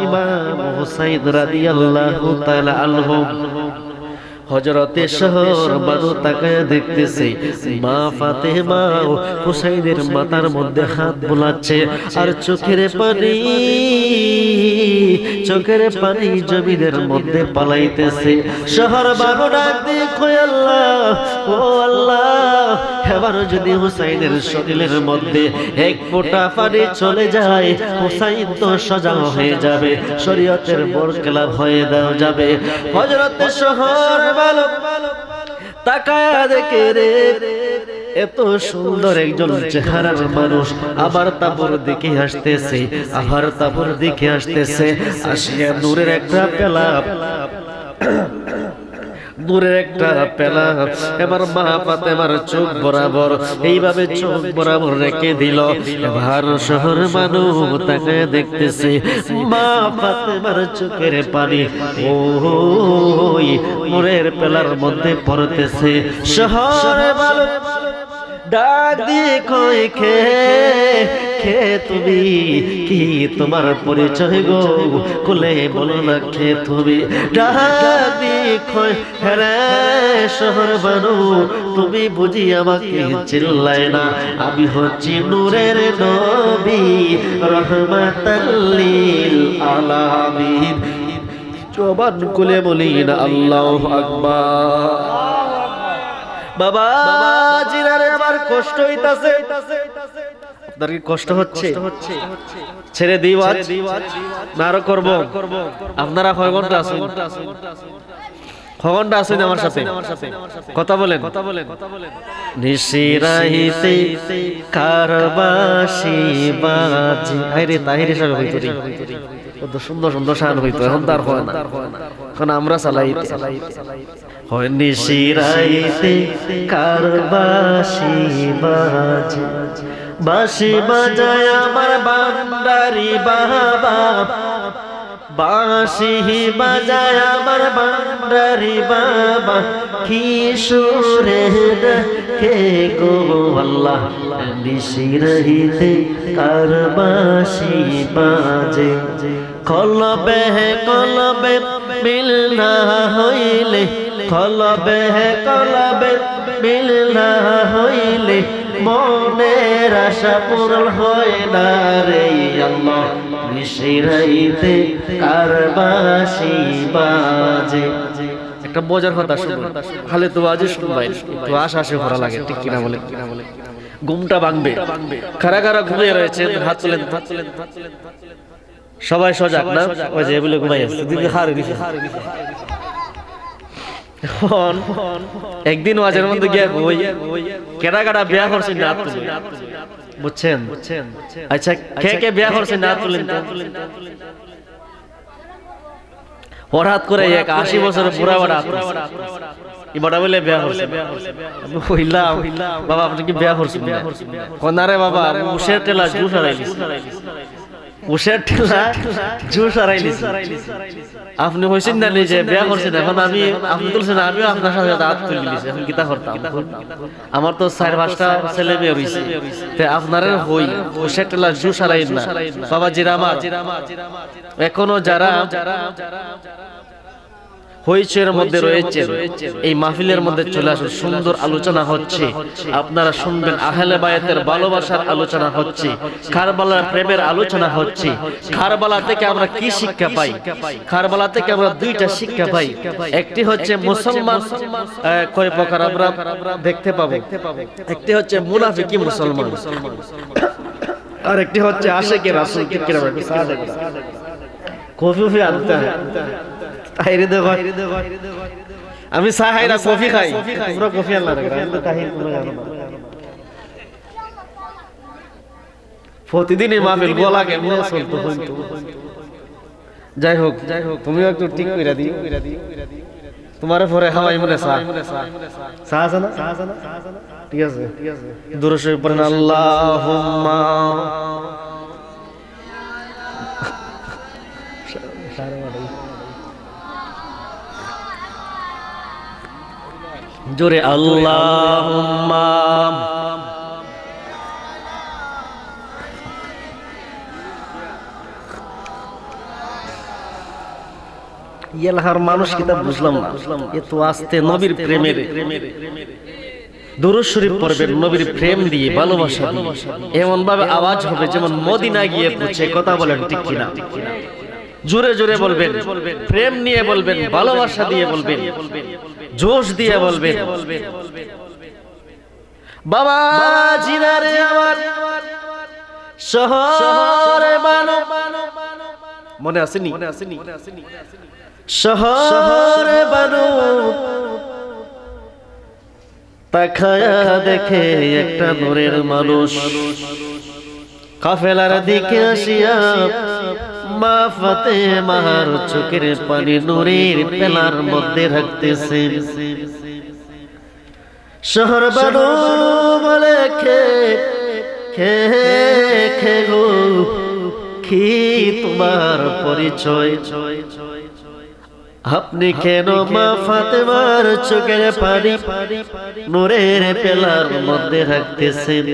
ইমাম হুসাইন রাদিয়াল্লাহু তাআলা আনহু হযরতে শহর বানু তাকায় দেখতেছে মা ফাতেমা হুসাইনের মাথার মধ্যে হাত বুলাচ্ছে আর চোখের পানি জমিনের মধ্যে পালাইতেছে। শহর বানু ডাক দিয়ে কই আল্লাহ ও আল্লাহ, এবার যদি হুসাইনের শরীরের মধ্যে এক ফোঁটা পানি চলে যায়, হুসাইন তো সজাগ হয়ে যাবে, শরীয়তের বরকলাম হয়ে দেওয়া যাবে। হযরতে শহর তাকায় দেখে রে এত সুন্দর একজন চেহারার মানুষ আবার তাবুর দিকে আসতেছে, আবার তাবুর দিকে আসতেছে। আসিয়া নূরের একটা পেলা এবার মা ফাতেমার চোখ বরাবর এইভাবে চোখ বরাবর রেখে দিল। এবার শহর মানুষ তাকে দেখতেছে মা ফাতেমার চোখের পানি ওই নূরের পেলার মধ্যে পড়তেছে। শহর মানুষ ডাক দিয়ে কই খে তুমি কি তোমার পরিচয় গো, কোলে বলো না খে তুমি। ডাক দিয়ে কই হে শহর বানু, তুমি বুঝি আমাকে চিল্লায় না, আমি হচ্ছি নূরের নবী রহমাতাল লিল আলামিন। জবান খুলে বলি না আল্লাহু আকবার। বাবা জিরারে আমার কষ্ট হইতাছে, আপনার কি কষ্ট হচ্ছে? ছেড়ে দিই না আরো করব? আপনারা কয় ঘন্টা আছেন? খগনটা আছেন আমার সাথে কথা বলেন। নিশিরাইতে কারবাসি বাজি আরে তাহির সাহেব হইতো রে, কত সুন্দর সুন্দর শান হইতো, এখন তার হয় না, এখন আমরা চালাইতে হয়। নিশিরাইতে কারবাসি বাজি, বাঁশি বাজায় আমার বান্দারি বাবা, বাঁশি বাজায় আমার বান্দারি বাবা, কি সুরে কে গো আল্লাহ। নিশিরাইতে কারবাসি বাজে, কলবে মিল না হইলে, কলবে মিল না হইলে মনের আশা পূরণ হয় না রে আল্লাহ। নিশিরাইতে কারবাসি বাজে। একটা মজার কথা শুনুন, খালি তো আজই শুনবাই, তো আশা ভরা লাগে, ঠিক কিনা বলে? ঘুমটা ভাঙবে, কারা কারা ঘুমিয়ে রয়েছে হাত তুলেন। সবাই সজাগ না? ওই যে এগুলো ঘুমাই আছে, একদিন ওয়াজের মধ্যে গিয়া কই কেডা কাটা বিয়া করছে না তুলেন, বুঝছেন? আচ্ছা কে কে বিয়া করছে না তুলেন? হঠাৎ করে এক 80 বছরের বুড়া বড়া বড়া বলে বিয়া করছে। বাবা আপনি কি বিয়া করছেন? কোনারে বাবা উষের টেলা জুস হারাইলিস, উষের টেলা জুস হারাইলিস। আপনি হইছেন না নিজে বিয়া করছেন, এখন আমি আপনি তুলছেন, আমিও আপনার সাথে হাত তুলে দিয়েছি, এখন কিতা করতাম? আমার তো 4-5টা ছেলে মেয়ে হইছে, আপনার হই উষের টেলা জুস হারাই না বাবা। জিরা আমার এখনো যারা হইচের মধ্যে রয়েছে, এই মাহফিলের মধ্যে চলে আসুন। সুন্দর আলোচনা হচ্ছে, আপনারা শুনবেন। আহলে বায়াতের ভালোবাসার আলোচনা হচ্ছে, কারবালার প্রেমের আলোচনা হচ্ছে। কারবালা থেকে আমরা কি শিক্ষা পাই? কারবালা থেকে আমরা দুইটা শিক্ষা পাই। একটি হচ্ছে মুসলমান কয় প্রকার আমরা দেখতে পাবো। একটি হচ্ছে মুনাফিকি মুসলমান, আর একটি হচ্ছে আশিকে রাসূল। কফি আনতে হয়, আমি সাহাইরা কফি খাই, তোমরা কফি আনলা না? প্রতিদিনই মাহফিল গোলা কেমন চলতো। যাই হোক, তুমিও একটু ঠিক করে দিও। তোমার পরে খাওয়াই মনে চা আছে না? ঠিক আছে, দুরূদ শরীফ পড়েন। আল্লাহুম্মা জোরে আল্লাহুম্মা এলাকার মানুষ কিতাব বুঝলাম না, এত আস্তে নবীর প্রেমের দুরূদ শরীফ পড়বেন, নবীর প্রেম দিয়ে, ভালোবাসা দিয়ে, এমন ভাবে আওয়াজ হবে যেমন মদিনা গিয়ে পৌঁছে। কথা বলেন ঠিক কিনা? জোরে জোরে বলবেন, প্রেম নিয়ে বলবেন, ভালোবাসা দিয়ে বলবেন, জোশ দিয়ে বলবেন। বাবা জিনারে আমার শহরে বানো, মনে আসেনি? শহরে বানো তাকায়া দেখে একটা নূরের মানুষ, কাফেলার দিকে আসিয়া মা ফাতেমার চোখের পানি নূরের পেলার মধ্যে রাখতেছে। শহর বানো বলে খে খে খে গো, কি তোমার পরিচয়? আপনি কেন মা ফাতেমার চোখের পানি নূরের পেলার মধ্যে রাখতেছেন?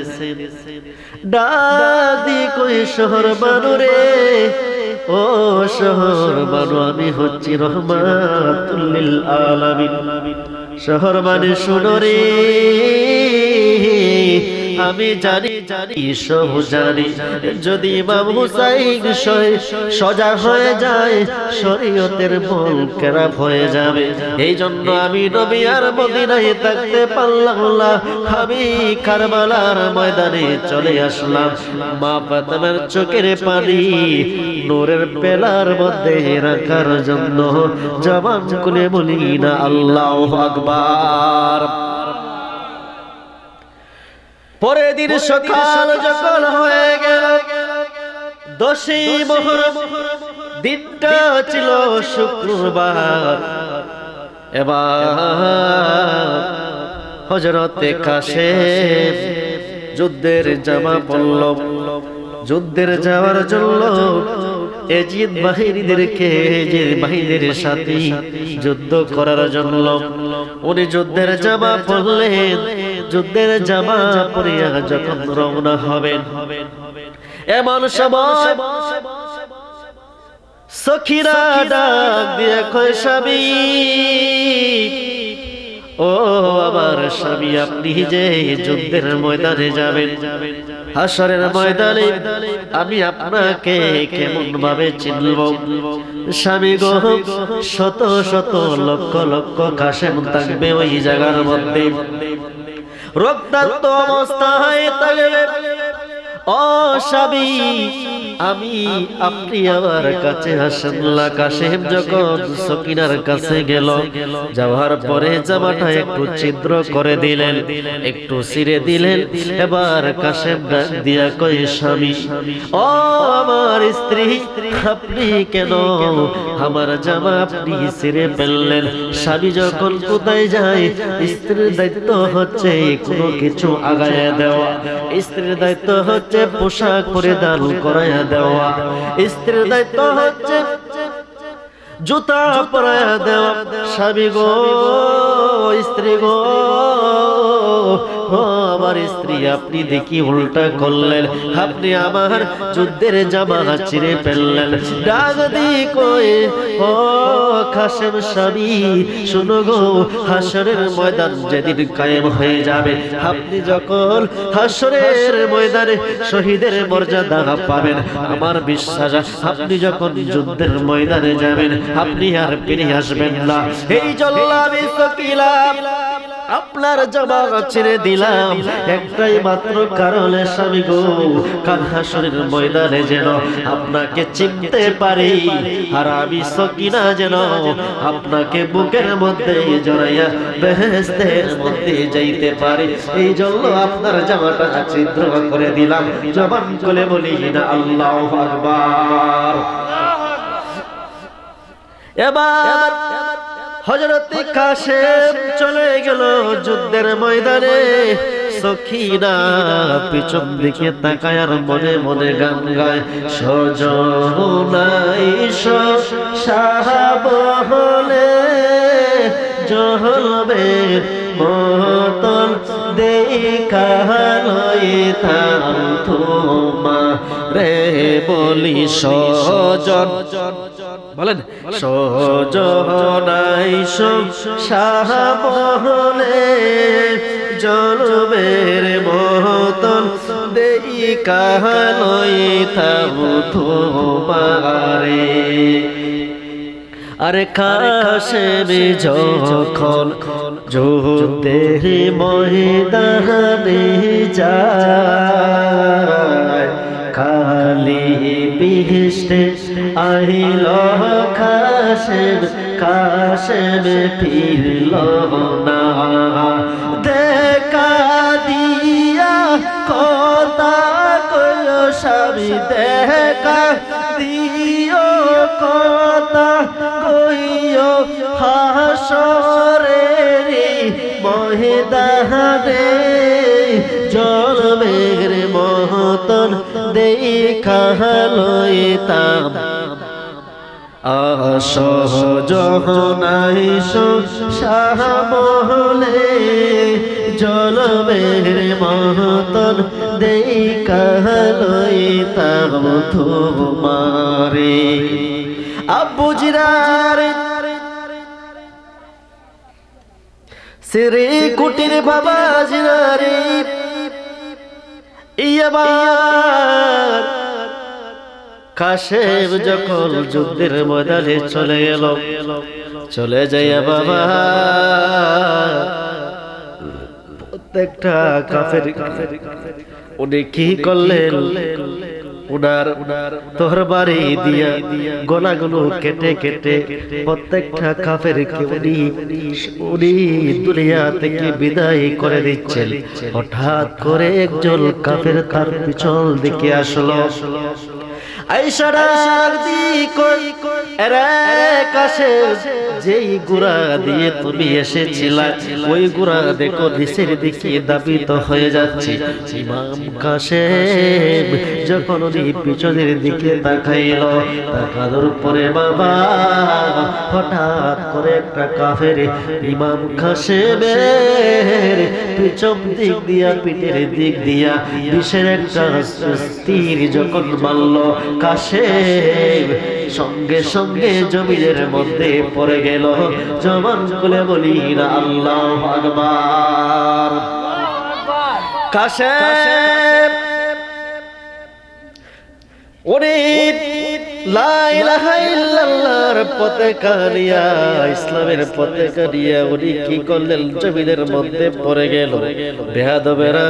ডাদি কই শহর বানু রে, ও শহর বানু, আমি হচ্ছি রহমাতুল লিল আলামিন। শহর মানে শুনো রে, আমি জানি সব জানি, যদি ইমাম হুসাইন সজা হয়ে যায় শরীয়তের মূল খারাপ হয়ে যাবে। এই জন্য আমি নবী আর মদিনায় থাকতে পারলাম না, আমি কারবালার ময়দানে চলে আসলাম মা ফাতেমার চোখের পানি নূরের পেলার মধ্যে রাখার জন্য। জবান খুলে বলি না আল্লাহু আকবার। পরের দিন সকাল যখন হয়ে গেল, 10ই মুহররম, দিনটা ছিল শুক্রবার। এবার হযরতে কাসেম যুদ্ধের জামা পরল। যুদ্ধের যাওয়ার জন্য এজিদ বাহিনীদের সাথে যুদ্ধ করার জন্য উনি যুদ্ধের জামা পরলেন। যুদ্ধের জামা পরিয়া যখন রওনা হবেন, এমন সময় সখীরা ডাক দিয়ে কয়, স্বামী ও আমার স্বামী, আপনি যে যুদ্ধের ময়দানে যাবেন, হাসরের ময়দানে, আমি আপনাকে কেমন ভাবে চিনব? স্বামী গো, শত শত লক্ষ লক্ষ কাসেম থাকবে ওই জায়গার মধ্যে, রক্তাক্ত অবস্থায় থাকবে। ও স্বামী, আপনি আমার কাছে আসেন না। কাসেম যখন সকিনার কাছে গেল, যাওয়ার পরে জামাটা একটু ছিদ্র করে দিলেন, একটু ছিঁড়ে দিলেন। এবার কাসেম ডাক দিয়া কয়, স্বামী ও আমার স্ত্রী, আপনি কেন আমার জামা আপনি ছিঁড়ে ফেললেন? স্বামী যখন কোথায় যায়, স্ত্রীর দায়িত্ব হচ্ছে কোনো কিছু আগায়া দেওয়া, স্ত্রীর দায়িত্ব হচ্ছে পোশাক পরিধান করাইয়া দেওয়া, স্ত্রীর দায়িত্ব হচ্ছে জুতা পরাইয়া দেওয়া। স্বামী গো, স্ত্রী গো, আমার স্ত্রী, আপনি দেখি উল্টা করলেন, আপনি আমার যুদ্ধের জামা ছিঁড়ে ফেললেন। ডাক দি কই, ও কাশেম স্বামী শুনো গো, হাসরের ময়দান যেদিন কায়েম হয়ে যাবে, আপনি যখন হাসরের ময়দানে শহীদের মর্যাদা পাবেন, আমার বিশ্বাস আপনি যখন যুদ্ধের ময়দানে যাবেন আপনি আর ফিরে আসবেন না। এই জন্য আমি সকিলাম আপনার জামাত ছেড়ে দিলাম একটাই মাত্র কারণে স্বামী গো, কাল হাসরের ময়দানে যেন আপনাকে চিনতে পারি, আর আমি সকিনা যেন আপনাকে বুকের মধ্যে জড়াইয়া বেহেশতের মধ্যে যাইতে পারি। এই জন্য আপনার জামাটা ছিদ্র করে দিলাম। জবান খুলে বলি না আল্লাহু আকবার। এবার হযরত কাশেম চলে গেল যুদ্ধের ময়দানে। সখিনা পিছন দিকে তাকায় আর মনে মনে গান গায়, সজনাই সাহাবলে জহলবে মতন দেখালইতাম তোমারে বলি সজন, বলেন সজনাই সাহাবলে জলবের মতন দেখালইতাম তোমারে। আরে কাশেম যখন যুদ্ধের ময়দানে যায়, খালি বিহিষ্টে আইল কাশেম, কাশেম ফিরল না। দেখা দিয়া কথা কইল স্বামী, দেখা দিও কথা কইও হাসরের ময়দানে জলবের মতন দেখালইতাম সজনাই সাহাবলে জলবের মতন দেখালইতাম তোমারে। আব্বু জিরার সিরে কুটির বাবা জিরারে ইয়াবার কাশেম যখন যুদ্ধের ময়দানে চলে গেল, চলে যাইয়া বাবা প্রত্যেকটা কাফের উনি কি করলেন, উনার তরবারি দিয়া গলাগুলো কেটে কেটে প্রত্যেকটা কাফেরকে উনি দুনিয়া থেকে বিদায় করে দিচ্ছেন। হঠাৎ করে একজন কাফের তার পিছন দিকে আসলো, আইসা ডাক দি কই এরে কাশেম, যেই গুড়া দিয়ে তুমি এসেছিলা ওই গুড়া দেখো নিচের দিকে দাবিত হয়ে যাচ্ছে। ইমাম কাশেম যখন উনি পিছনের দিকে তাকাইল, তাকানোর পরে বাবা হঠাৎ করে একটা কাফের ইমাম কাশেমের পিছন দিক দিয়া পিঠের দিক দিয়া বিষের একটা তীর যখন মারল, কাশেম সঙ্গে সঙ্গে জমিনের মধ্যে পড়ে গেল। জবান খুলে বলি না আল্লাহু আকবার। কাশেম ওরে লা ইলাহা ইল্লাল্লাহর পতাকা নিয়া, ইসলামের পতাকা নিয়া উনি কি করলেন, জমিনের মধ্যে পড়ে গেল। বেয়াদবেরা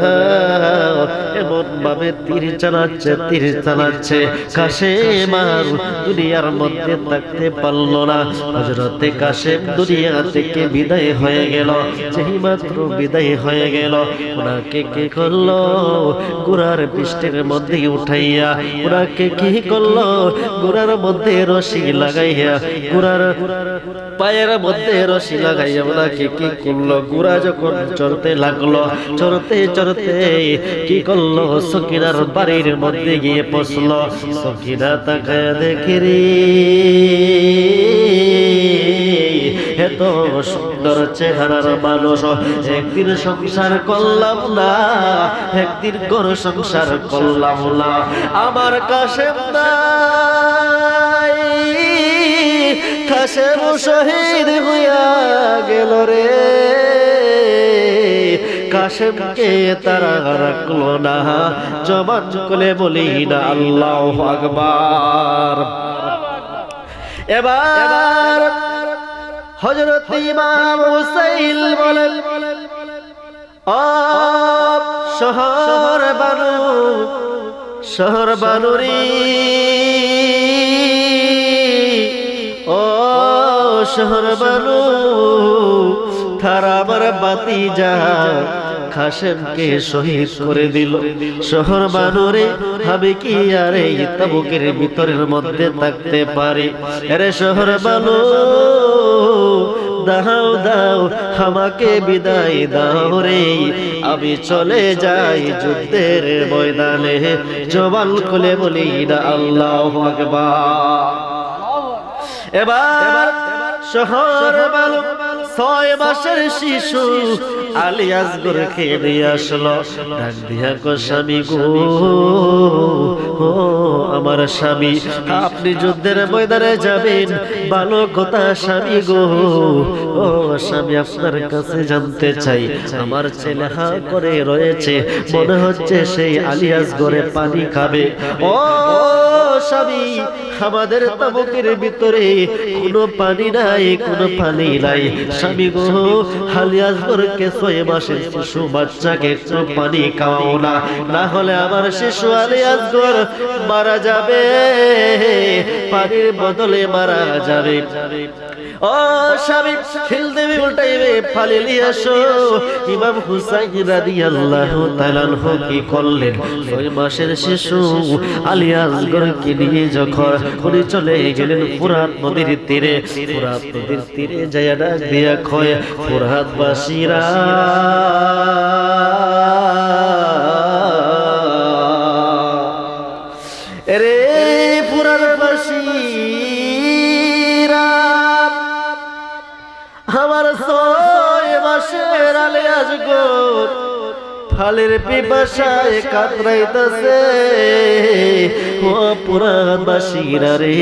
এমন ভাবে তীর চালাচ্ছে, কাশেম আর দুনিয়ার মধ্যে থাকতে পারল না। হযরতে কাশেম দুনিয়া থেকে বিদায় হয়ে গেল। যেই মাত্র বিদায় হয়ে গেল, ওনাকে কি করলো, গুড়ার পৃষ্ঠের মধ্যে উঠাইয়া ওনাকে কি করলো, গুড়ার মধ্যে রশি লাগাইয়া, গুড়ার পায়ের মধ্যে রশি লাগাইয়া ওনাকে কি করলো, গুড়া যখন চড়তে লাগলো, চড়তে চড়তে কি করলো, সকিনার বাড়ির মধ্যে গিয়ে পৌঁছলো। সকিনা তাকায়া দেখে রে এত সুন্দর চেহারার মানুষ, একদিন সংসার করলাম না, একদিন ঘর সংসার করলাম না, আমার কাশেম নাই কাশেম শহীদ হইয়া গেল রে, কাশেমকে তারা রাখলো না, জবান খুলে বলি না আল্লাহু আকবার। এবার হযরত ইমাম হুসাইন বলেন, ও শহর বানুরি, ও শহর বানু, তারা আমার বাতিজা কাশেমকে শহীদ করে দিল। শহর বানুরে আমি কি আর এই তাবুকের ভিতরের মধ্যে থাকতে পারি? আরে শহর বানু, দাও দাও আমাকে বিদায় দাও রে, আমি চলে যাই যুদ্ধের ময়দানে, জবান খুলে বলি না আল্লাহু আকবার। এবার শহর বানু 6 মাসের শিশু আলী আসগরকে নিয়ে আসলো, ডাক দিয়া গো স্বামী গো, ও আমার স্বামী, আপনি যুদ্ধের ময়দানে যাবেন, ভালো কথা স্বামী গো, ও স্বামী আপনার কাছে জানতে চাই, আমার ছেলে হা করে রয়েছে, মনে হচ্ছে সেই আলী আসগরে পানি খাবে। ও স্বামী, আমাদের তাবুকের ভিতরে কোনো পানি নাই, কোনো পানি নাই স্বামী গো, আলী আসগরকে 6 মাসের শিশু বাচ্চাকে একটু পানি খাওয়াও না, না হলে আমার শিশু আলী আসগর মারা যাবে, পানির বদলে মারা যাবে। ও স্বামী, খিল দেবে উল্টাইবে, পানি নিয়ে আসো। ইমাম হুসাইন রাদিয়াল্লাহু তাআলা আনহু কি করলেন? 6 মাসের শিশু আলী আসগরকে নিয়ে যখন উনি চলে গেলেন ফুরাত নদীর তীরে, ফুরাত নদীর তীরে যায় ডাক দিয়া কয়, ফুরাতবাসীরা রে, ফুরাতবাসীরা আমার 6 মাসের আলী আসগর ফালের পিপাসায় কাতরাইতেছে। ও পুরাণবাসীরা রে,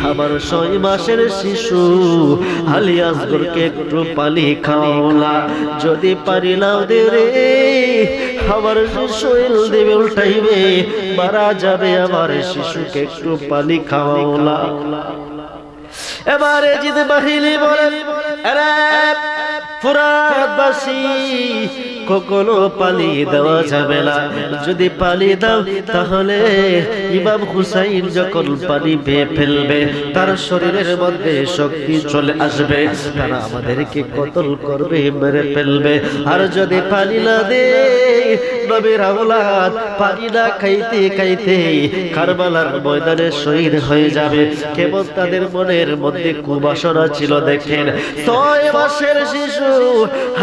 আমার 6 মাসের শিশু আলী আসগরকে একটু পানি খাওয়ালা, যদি পানি নাও দে রে, আমার শিশু দেবে উল্টাইবে, মারা যাবে, আমার শিশুকে একটু পানি খাওয়ালা। এবারে জিদ বাহিনী বলেন, আরে ফুরাতবাসী, কখনো পানি দেওয়া যাবে না, যদি পানি দাও তাহলে ইমাম হুসাইন যখন পানি পেয়ে ফেলবে তার শরীরের মধ্যে শক্তি চলে আসবে, তারা আমাদেরকে কতল করবে, মেরে ফেলবে। আর যদি পানি না দে, নবীর আওলাদ পানি না খাইতে খাইতে কারবালার ময়দানে শহীদ হয়ে যাবে। কেবল তাদের মনের মধ্যে কুবাসনা ছিল। দেখেন 6 মাসের শিশু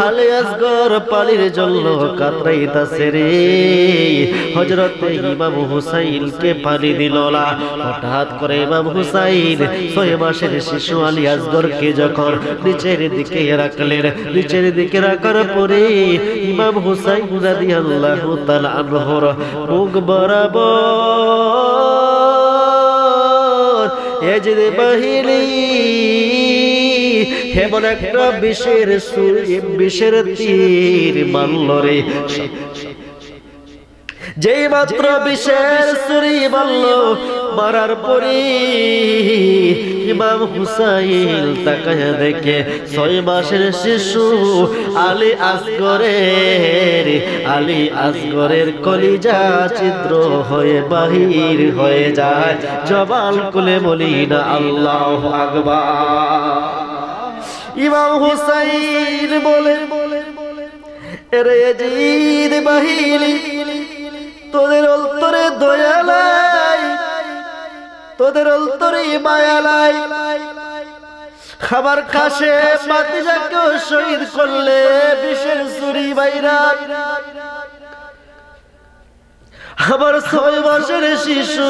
আলী আসগর পানির জন্য কাতরাইতাছে রে, হযরত ইমাম হুসাইনকে পানি দিল না। হঠাৎ করে ইমাম হুসাইন 6 মাসের শিশু আলী আসগরকে যখন নিচের দিকে রাখলেন, নিচের দিকে রাখার পরে ইমাম হুসাইন রাদিয়াল্লাহু তাআলা আনহুর মুখ বরাবর এজিদ বাহিনী এমন একটা বিষের তীর মারল রে, যেই মাত্র বিষের ছুরি মারল, মারার পরে ইমাম হুসাইন তাকায়া দেখে 6 মাসের শিশু আলী আসগরের কলিজা ছিদ্র হয়ে বাহির হয়ে যায়। জবান খুলে বলি না আল্লাহু আকবার। ইমাম হুসাইন বলে, এরে জিদ বাহিনী, তোদের অন্তরে দয়া নাই, তোদের অন্তরে মায়া নাই, খাবার কাছে বাতিজাকেও শহীদ করলে বিষের ছুরি বাইরা, আমার 6 মাসের শিশু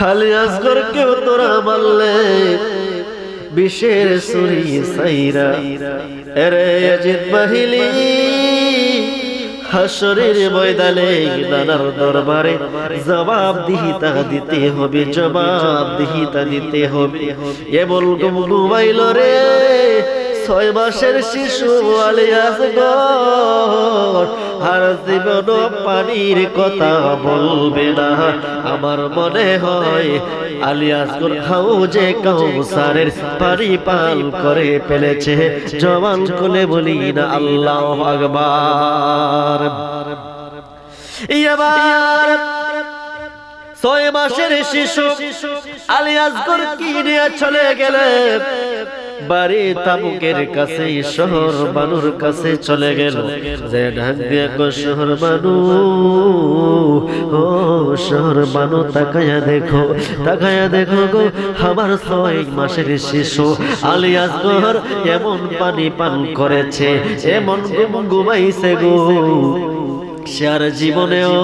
আলী আসগরকেও তোরা মারলে বিষের ছুরি সাইরা। এরে ইয়াজিদ বাহিনী, হাসরের ময়দানে নানার দরবারে জবাবদিহিতা দিতে হবে, জবাবদিহিতা দিতে হবে। এমন ঘুমাইল রে 6 মাসের শিশু আলিয়াসগর, আর জীবন পানির কথা বলবে না। আমার মনে হয় আলিয়াসগর হাউজে কাউসারের পানি পান করে ফেলেছে। জবান খুলে বলি না আল্লাহু আকবার। এবার 6 মাসের শিশু আলিয়াসগর কি নিয়ে চলে গেলেন বাড়ি তাবুকের কাছে, শহর বানুর কাছে চলে গেল। যে ডাক দিয়া কো শহর বানু, ও শহর বানু তাকায়া দেখো, তাকায়া দেখো গো, আমার 6 মাসের শিশু আলিয়াসগর এমন পানি পান করেছে, এমন ঘুমাইছে গো, সে আর জীবনেও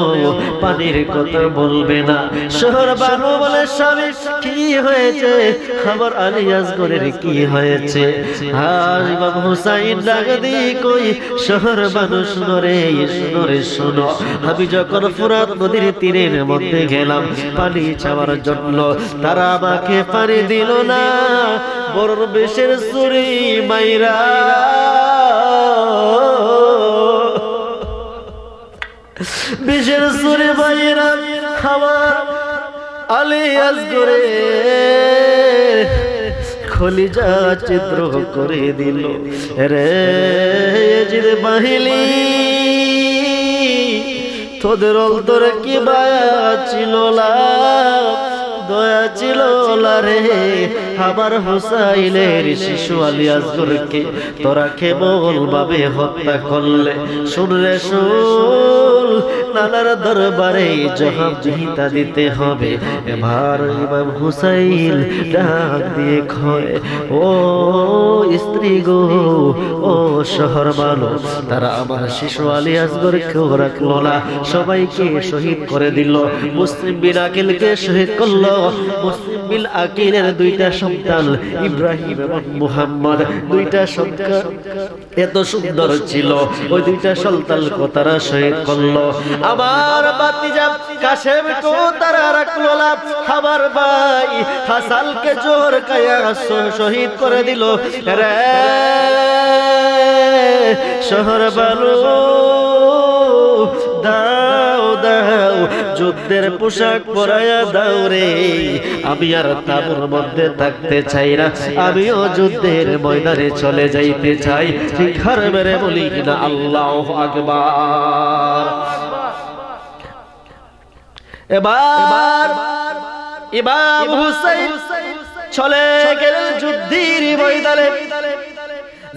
পানির কথা বলবে না। শহর বানু বলে স্বামী কি হয়েছে, আমার আলিয়াসগরের কি হয়েছে? আর ইমাম হুসাইন ডাক দিয়ে কই শহর বানু শুনো রে, শুনো রে শুনো, আমি যখন ফুরাত নদীর তীরের মধ্যে গেলাম পানি চাওয়ার জন্য, তারা আমাকে পানি দিল না, বড় বেশের ছুরি মাইরা বিশের সুরে বাইরা আমার আলিয়াসগরে খলিজা চিত্র করে দিল রে। জিদ বাহিলি তোদের অন্তরে কি মায়া ছিল না, দয়া ছিল না রে, আমার হুসাইনের শিশু আলিয়াসগরকে তোরা কেমন ভাবে হত্যা করলে। শুন রে শুন, নানার দরবারে জবাবদিহিতা দিতে হবে। এবার ইমাম হুসাইন ডাক দিয়ে কয়, ও স্ত্রী গো, ও শহর বানু, তারা আমার শিশু আলিয়াসগরকে রাখলো না, সবাইকে শহীদ করে দিল। মুসলিম বিন আকিলকে শহীদ করলো। মুসলিম বিন আকিলের 2টা সন্তান ইব্রাহিম এবং মুহাম্মদ, 2টা সন্তান এত সুন্দর ছিল, ওই 2টা সন্তানকে তারা শহীদ করলো। আমার ভাতিজা কাশেম কো তারা রাখলো না, আমার ভাই হাসানকে জোর কায়া শহীদ করে দিল রে। শহর বানু দাও দাও, যুদ্ধের পোশাক পরাইয়া দাও রে, আমি আর তাবুর মধ্যে থাকতে চাই না, আমিও যুদ্ধের ময়দানে চলে যাইতে চাই। ঠিক হার মেরে বলি না আল্লাহু আকবার। এবার ইমাম হুসাইন চলে গেলেন যুদ্ধের ময়দানে,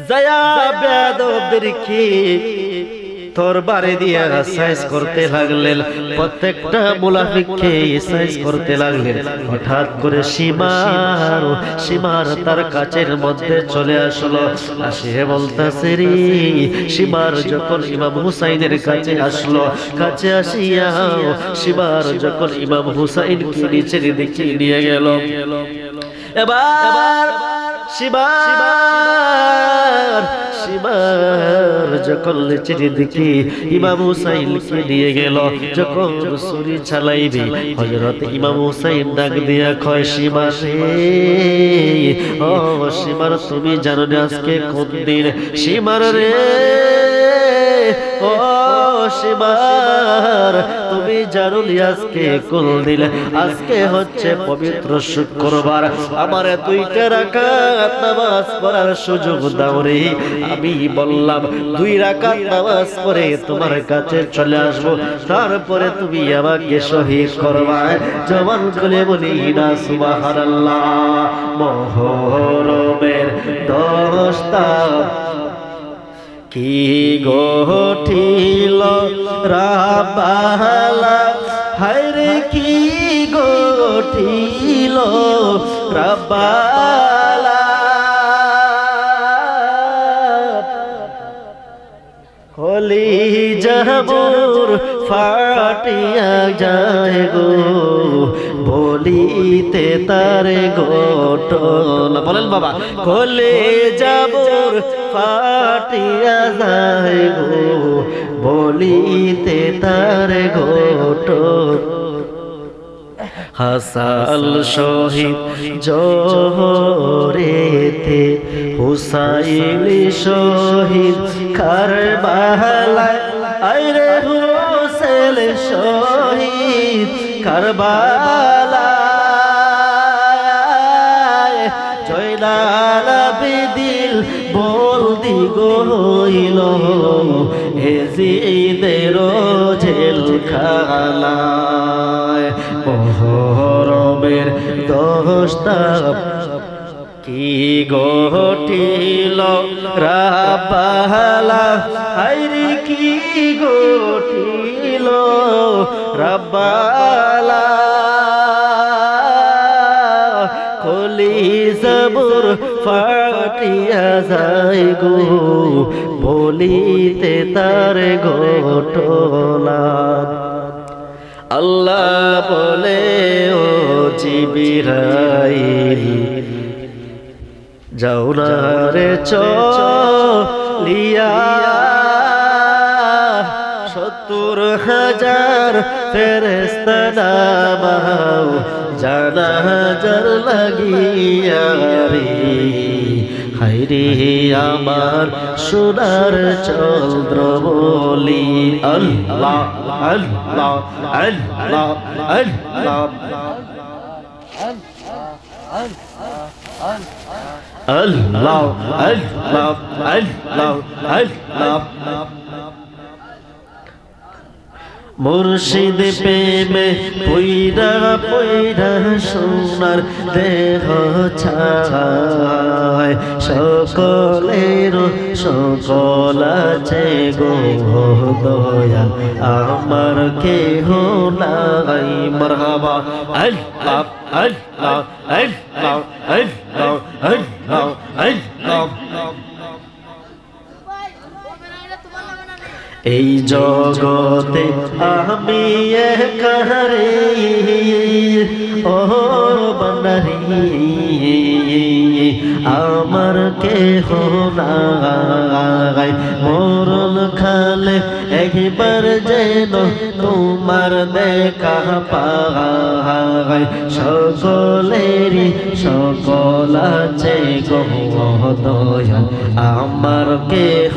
যায়া বেয়াদবদেরকে তরবারি দিয়ে সাইজ করতে লাগলেন, প্রত্যেকটা মুনাফিককে সাইজ করতে লাগলেন। হঠাৎ করে সীমার তার কাছের মধ্যে চলে আসলো, আসে বলতাছে রে, সীমার যখন ইমাম হুসাইনের কাছে আসলো, কাছে আসিয়া সীমার যখন ইমাম হুসাইনকে নিচের দিকে নিয়ে গেল। এবার সীমার যখন নিচের দিকে ইমাম হুসাইনকে নিয়ে গেল, যখন ছুরি চালাইবে, হযরত ইমাম হুসাইন ডাক দিয়া কয়, সীমা রে, ও সীমার তুমি জানো না আজকে কোন দিন? সীমার রে, ও সীমার তুমি জানো নি আজকে কোন দিন? আজকে হচ্ছে পবিত্র শুক্রবার, আমার 2 রাকাত নামাজ পড়ার সুযোগ দাও রে। আমি বললাম 2 রাকাত নামাজ পড়ে তোমার কাছে চলে আসবো, তারপরে তুমি আমাকে শহীদ করবা। জবান খুলে বলি না সুবহানাল্লাহ। মুহররমের 10টা কি গঠিল রাবালা, হায়রে কি গঠিল রাবালা, কলিজার ফাটিয়া যায় গো বলিতে তার ঘটনা বলেন বাবা কলেজাবর ফাটিয়া যায় গো বলিতে তার ঘটনা হাসাল শহীদ জোহরেতে হুসাইন শহীদ কারবালায় আইরে হুসেন শহীদ কারবালায় জয়নাল আবেদিন বলদি গইল এজিদের জেলখানায় মোহরমের দশটা কি ঘটিল রাব্বালা হায়রে কি ঘটিল রাব্বালা কলিজাবর ফাটিয়া যায় গো বলিতে তার ঘটনা আল্লাহ বলে ও জিবরাইল যাও না রে চলিয়া 70,000 ফেরেশতা নামাও জানাজার লাগিয়া রে হায়রে আমার সোনার চন্দ্রমলি আল্লাহ আল্লাহ আল্লাহ আল্লাহ আল্লাহ আল্লাহ আল্লাহ আল্লাহ মুর্শিদ প্রেমে পইরা পইরা সোনার দেহ ছায় সকলের সকল আছে গো দয়াল আমার কেহ নাই মারহাবা আল্লাহ আল্লাহ আল্লাহ আল্লাহ আল্লাহ আল্লাহ এই জগতে আমি একারে ও বন্দারি আমার কেহ নাই মরণ খালে একবার যেন তোমার দেখা পাই সকলেরই সকল আছে গো দয়াল আমার কেহ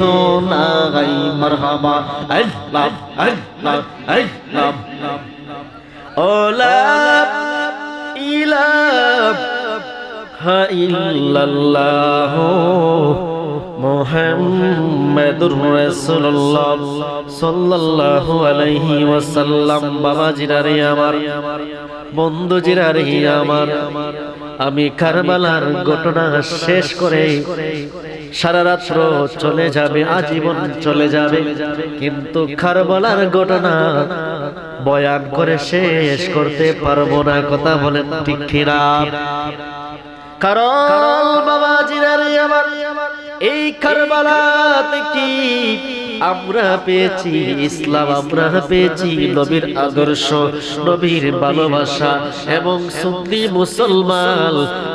নাই মারহাবা আল্লাহ আল্লাহ আল্লাহ ওলা ইলাহা ইল্লাল্লাহ মুহাম্মাদুর রাসূলুল্লাহ সাল্লাল্লাহু আলাইহি ওয়াসাল্লাম বাবাজিরা রে আমার বন্ধুজিরা রে আমার আমি কারবালার ঘটনা শেষ করে সারা রাত্র চলে যাবে আজীবন চলে যাবে কিন্তু কারবালার ঘটনা বয়ান করে শেষ করতে পারবো না কথা বলেন ঠিক কিনা কারণ বাবাজিরা রে আমার এই কারবালাতে কি আমরা পেয়েছি ইসলাম আমরা পেয়েছি নবীর আদর্শ নবীর ভালোবাসা এবং সুন্নি মুসলমান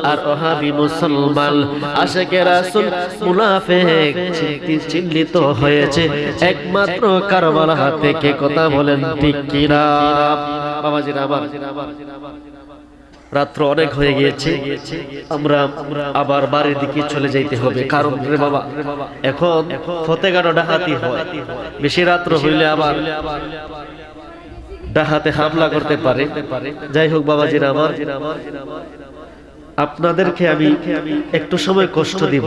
আর ওহাবি মুসলমান আশিকে রাসূল মুনাফিক চিহ্নিত হয়েছে একমাত্র কারবালা থেকে কথা বলেন ঠিক কিনা বাবাজিরা আমার রাত্র অনেক হয়ে গিয়েছে আমরা আবার বাড়ির দিকে চলে যাইতে হবে কারণ রে বাবা এখন ফতেগানো ডাকাতি হয় বেশি রাত্র হইলে আবার ডাকাতে হামলা করতে পারে যাই হোক বাবাজিরা আমার আপনাদেরকে আমি একটু সময় কষ্ট দিব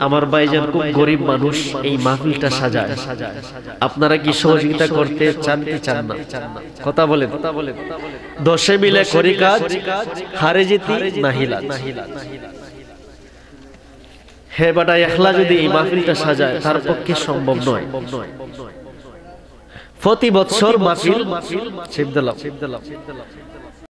আমার ভাইজান খুব গরিব মানুষ এই মাহফিলটা সাজায় আপনারা কি সহযোগিতা করতে চান কি চান না কথা বলেন দশে মিলে করি কাজ হারে জিতি নাহিলা হে বাটা একলা যদি এই মাহফিলটা সাজায় তার পক্ষে সম্ভব নয় প্রতি বছর মাহফিল শিবদলাম